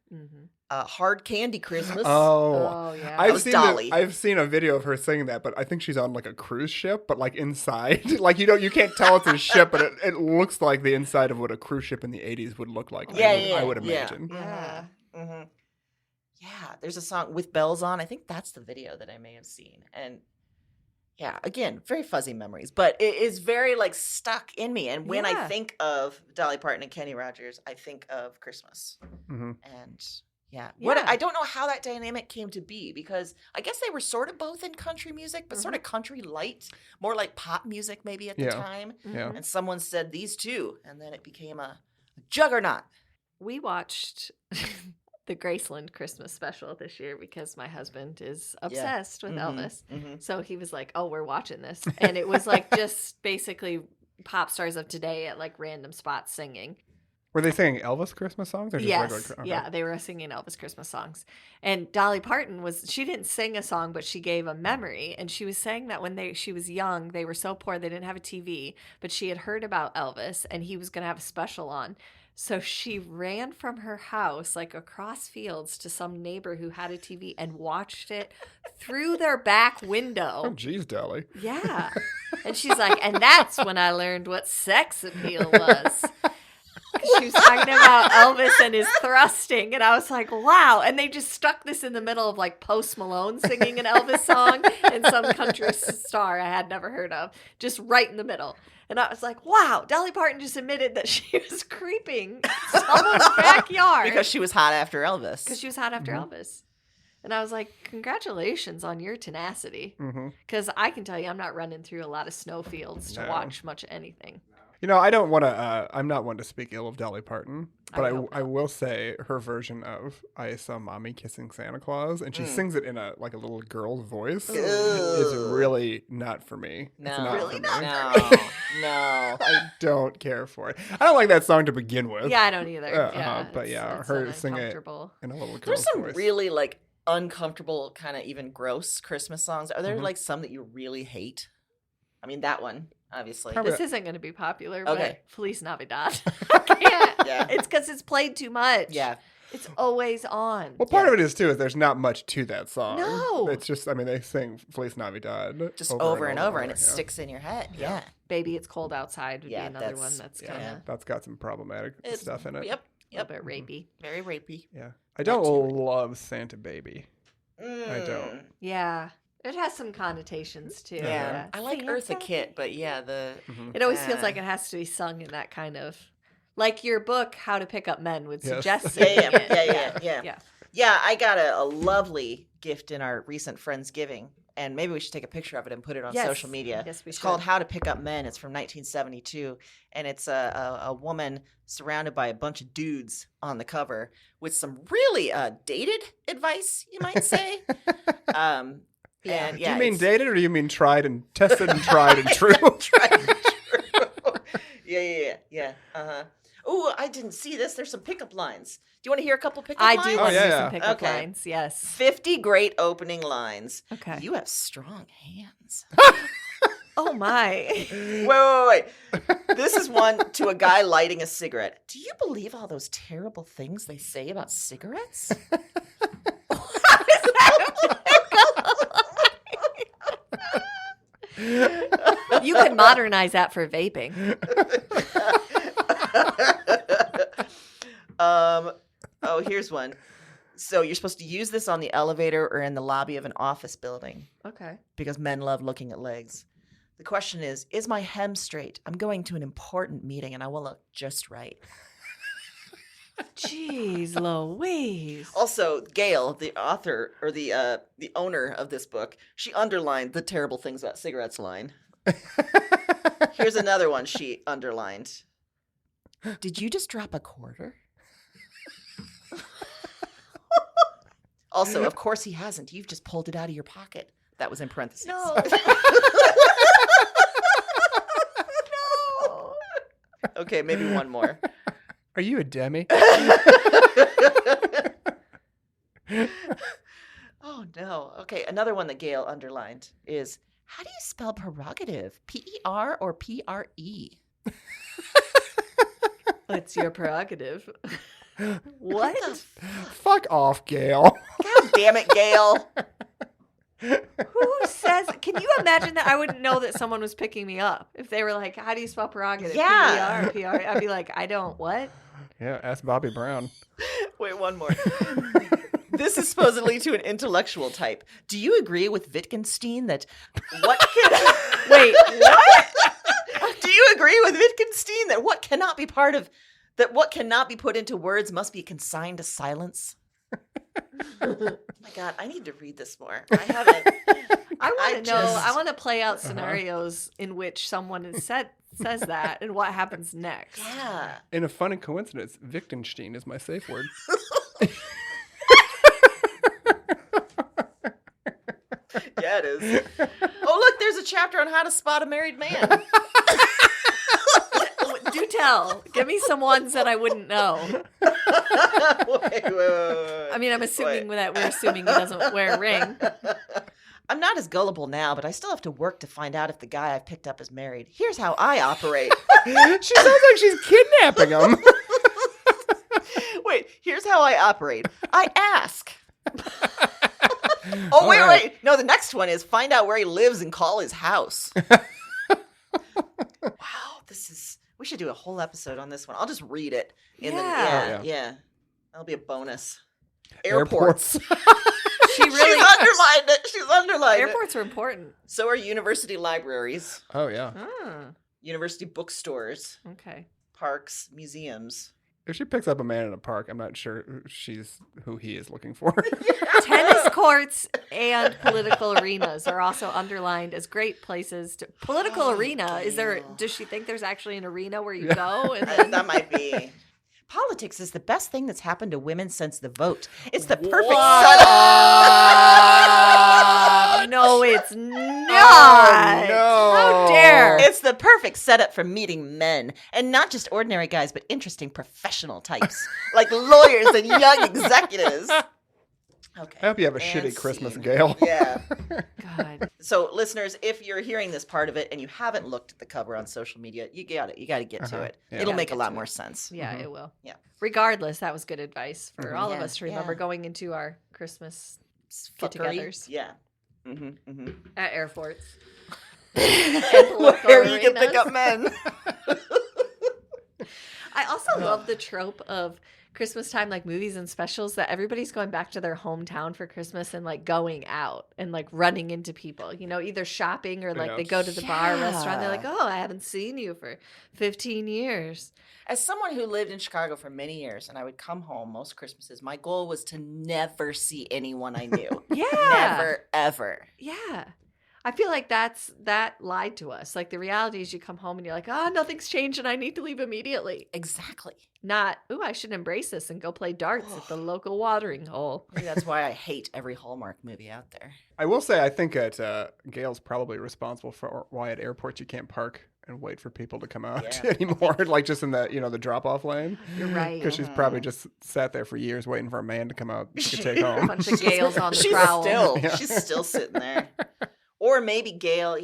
Hard Candy Christmas. Oh yeah. I've seen a video of her singing that, but I think she's on like a cruise ship, but like inside. Like you can't tell it's a ship, but it looks like the inside of what a cruise ship in the 80s would look like. I would imagine. Yeah. Yeah, there's a song With Bells On. I think that's the video that I may have seen. And yeah, again, very fuzzy memories, but it is very like stuck in me. And when I think of Dolly Parton and Kenny Rogers, I think of Christmas. And I don't know how that dynamic came to be, because I guess they were sort of both in country music, but sort of country light, more like pop music maybe at the time. Yeah. And someone said these two, and then it became a juggernaut. We watched the Graceland Christmas special this year because my husband is obsessed with Elvis. So he was like, oh, we're watching this. And it was like just basically pop stars of today at like random spots singing. Were they singing Elvis Christmas songs? Or just yes. regular? Okay. Yeah, they were singing Elvis Christmas songs. And Dolly Parton she didn't sing a song, but she gave a memory. And she was saying that when she was young, they were so poor, they didn't have a TV, but she had heard about Elvis and he was going to have a special on. So she ran from her house, like across fields, to some neighbor who had a TV and watched it through their back window. Oh, geez, Dolly. Yeah. And she's like, and that's when I learned what sex appeal was. She was talking about Elvis and his thrusting, and I was like, wow. And they just stuck this in the middle of like Post Malone singing an Elvis song and some country star I had never heard of, just right in the middle. And I was like, wow, Dolly Parton just admitted that she was creeping someone's backyard. Because she was hot after Elvis. Because she was hot after Elvis. And I was like, congratulations on your tenacity. Because I can tell you, I'm not running through a lot of snowfields to watch much anything. I don't want to, I'm not one to speak ill of Dolly Parton, but I will say her version of I Saw Mommy Kissing Santa Claus, and she sings it in a little girl's voice, is really not for me. No. It's not really for not me. for me. No. I don't care for it. I don't like that song to begin with. Yeah, I don't either. But it's her singing it in a little girl's There's some voice. really uncomfortable, kind of even gross Christmas songs. Are there some that you really hate? I mean, that one. Obviously. This isn't going to be popular, Okay. but Feliz Navidad. I can't. Yeah. It's because it's played too much. Yeah. It's always on. Well, part of it is, too, is there's not much to that song. No. It's just, they sing Feliz Navidad. Just over and over, and it sticks in your head. Yeah. Baby, It's Cold Outside would be another one that's kind of... That's got some problematic stuff in it. Yep. A little bit rapey. Very rapey. Yeah. I don't love Santa Baby. I don't. Yeah. It has some connotations, too. Yeah. I like Eartha Kitt, but it always feels like it has to be sung in that kind of... Like your book, How to Pick Up Men, would suggest singing it. Yeah. Yeah, I got a lovely gift in our recent Friendsgiving, and maybe we should take a picture of it and put it on social media. Yes, we should. It's called How to Pick Up Men. It's from 1972, and it's a woman surrounded by a bunch of dudes on the cover with some really dated advice, you might say. Do you mean dated, or do you mean tried and tested and tried and true? Tried and true. Yeah. Oh, I didn't see this. There's some pickup lines. Do you want to hear a couple pickup lines? I do want to hear some pickup lines, yes. 50 great opening lines. Okay. You have strong hands. Oh, my. Wait. This is one to a guy lighting a cigarette. Do you believe all those terrible things they say about cigarettes? You could modernize that for vaping. Oh, here's one. So you're supposed to use this on the elevator or in the lobby of an office building. Okay. Because men love looking at legs. The question is my hem straight? I'm going to an important meeting and I will look just right. Jeez Louise. Also, Gail, the author or the owner of this book, she underlined the terrible things about cigarettes line. Here's another one she underlined. Did you just drop a quarter? Also, of course he hasn't. You've just pulled it out of your pocket. That was in parentheses. No. No. Okay, maybe one more. Are you a demi? Oh, no. Okay, another one that Gail underlined is, how do you spell prerogative? P-E-R or P-R-E? It's your prerogative. What? Fuck off, Gail. God damn it, Gail. Who says? Can you imagine that? I wouldn't know that someone was picking me up if they were like, "How do you spell prerogative?" Yeah. P-E-R, I'd be like, "I don't what." Yeah, ask Bobby Brown. Wait, one more. This is supposedly to an intellectual type. Do you agree with Wittgenstein that what can... Wait, what? Do you agree with Wittgenstein that what cannot be put into words must be consigned to silence? Oh my God, I need to read this more. I haven't. I want to know. I want to play out scenarios in which someone says that and what happens next. Yeah. In a funny coincidence, Wittgenstein is my safe word. Yeah, it is. Oh, look, there's a chapter on how to spot a married man. Do tell. Give me some ones that I wouldn't know. Wait. I mean, I'm assuming that we're assuming he doesn't wear a ring. I'm not as gullible now, but I still have to work to find out if the guy I've picked up is married. Here's how I operate. She sounds like she's kidnapping him. Wait, here's how I operate. I ask. Oh, wait, right. wait. No, the next one is find out where he lives and call his house. Wow, we should do a whole episode on this one. I'll just read it. Yeah. That'll be a bonus. Airports. She really She's underlined it. Airports are important. So are university libraries, Oh, yeah. university bookstores, Okay. parks, museums. If she picks up a man in a park, I'm not sure she's who he is looking for. Tennis courts and political arenas are also underlined as great places to. Political arena, does she think there's actually an arena where you go? And then... That might be. Politics is the best thing that's happened to women since the vote. It's the perfect setup. No, it's not. Oh, no. How dare. It's the perfect setup for meeting men. And not just ordinary guys, but interesting professional types. Like lawyers and young executives. Okay. I hope you have a shitty Christmas, Gail. Yeah. God. So, listeners, if you're hearing this part of it and you haven't looked at the cover on social media, you got to get to it. Yeah. It'll make a lot more sense. Yeah, it will. Yeah. Regardless, that was good advice for all of Yeah, us to remember yeah. going into our Christmas Fuckery. get-togethers Yeah. Mm-hmm. at airports. Where you can pick up men. I also love the trope of Christmas time, like movies and specials, that everybody's going back to their hometown for Christmas and like going out and like running into people, either shopping or like they go to the bar or restaurant. They're like, oh, I haven't seen you for 15 years. As someone who lived in Chicago for many years and I would come home most Christmases, my goal was to never see anyone I knew. Yeah. Never, ever. Yeah. I feel like that lied to us. Like the reality is you come home and you're like, oh, nothing's changed and I need to leave immediately. Exactly. Not, ooh, I should embrace this and go play darts at the local watering hole. Maybe that's why I hate every Hallmark movie out there. I will say, I think that Gail's probably responsible for why at airports you can't park and wait for people to come out anymore. Like just in the, the drop-off lane. You're right. Because she's probably just sat there for years waiting for a man to come out to take home. A bunch of Gales on the prowl. She's still sitting there. Or maybe Gail,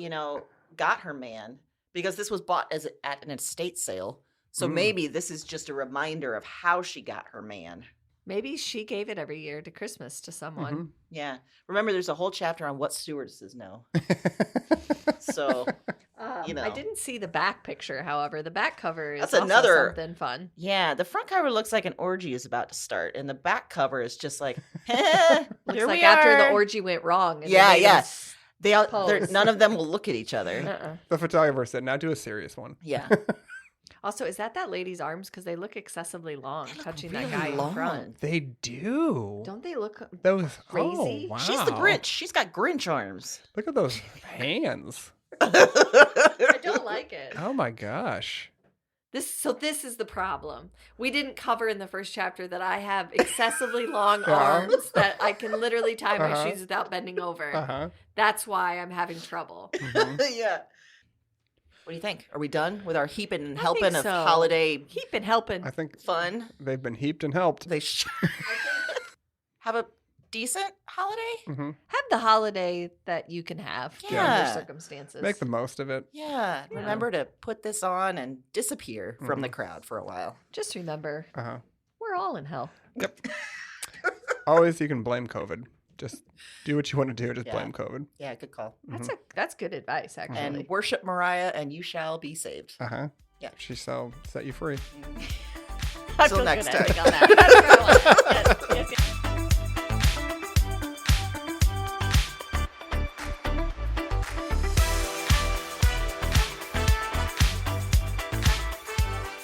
got her man because this was bought at an estate sale. So maybe this is just a reminder of how she got her man. Maybe she gave it every year to Christmas to someone. Mm-hmm. Yeah. Remember, there's a whole chapter on what stewardesses know. So, you know. I didn't see the back picture, however. The back cover is That's also another something fun. Yeah, the front cover looks like an orgy is about to start, and the back cover is just like, Looks like after the orgy went wrong. And Yeah. None pose. of them will look at each other. The photographer said, now do a serious one. Yeah. Also, is that lady's arms? Because they look excessively long, touching really that guy long. in front. They do. Don't they look Those crazy? Oh, wow. She's the Grinch. She's got Grinch arms. Look at those hands. I don't like it. Oh my gosh. This is the problem. We didn't cover in the first chapter that I have excessivly long arms that I can literally tie my shoes without bending over. That's why I'm having trouble. Yeah. What do you think? Are we done with our heaping and I helping think of so. holiday Heaping helping. I think fun? they've been heaped and helped. They should have a decent holiday. Have the holiday that you can have Yeah. under circumstances. Make the most of it. Yeah. Remember to put this on and disappear from the crowd for a while. Just remember, Uh-huh. we're all in hell. Yep. Always you can blame COVID. Just do what you want to do. Just Yeah. blame COVID. Yeah, good call. That's good advice, actually. And worship Mariah, and you shall be saved. Uh-huh. Yeah. She shall set you free. I Till feel next good time. ending on that. That's yes.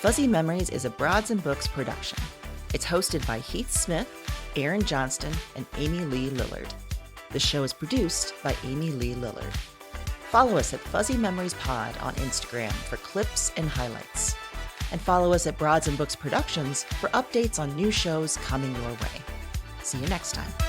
Fuzzy Memories is a Broads and Books production. It's hosted by Heath Smith, Aaron Johnston, and Amy Lee Lillard. The show is produced by Amy Lee Lillard. Follow us at Fuzzy Memories Pod on Instagram for clips and highlights. And follow us at Broads and Books Productions for updates on new shows coming your way. See you next time.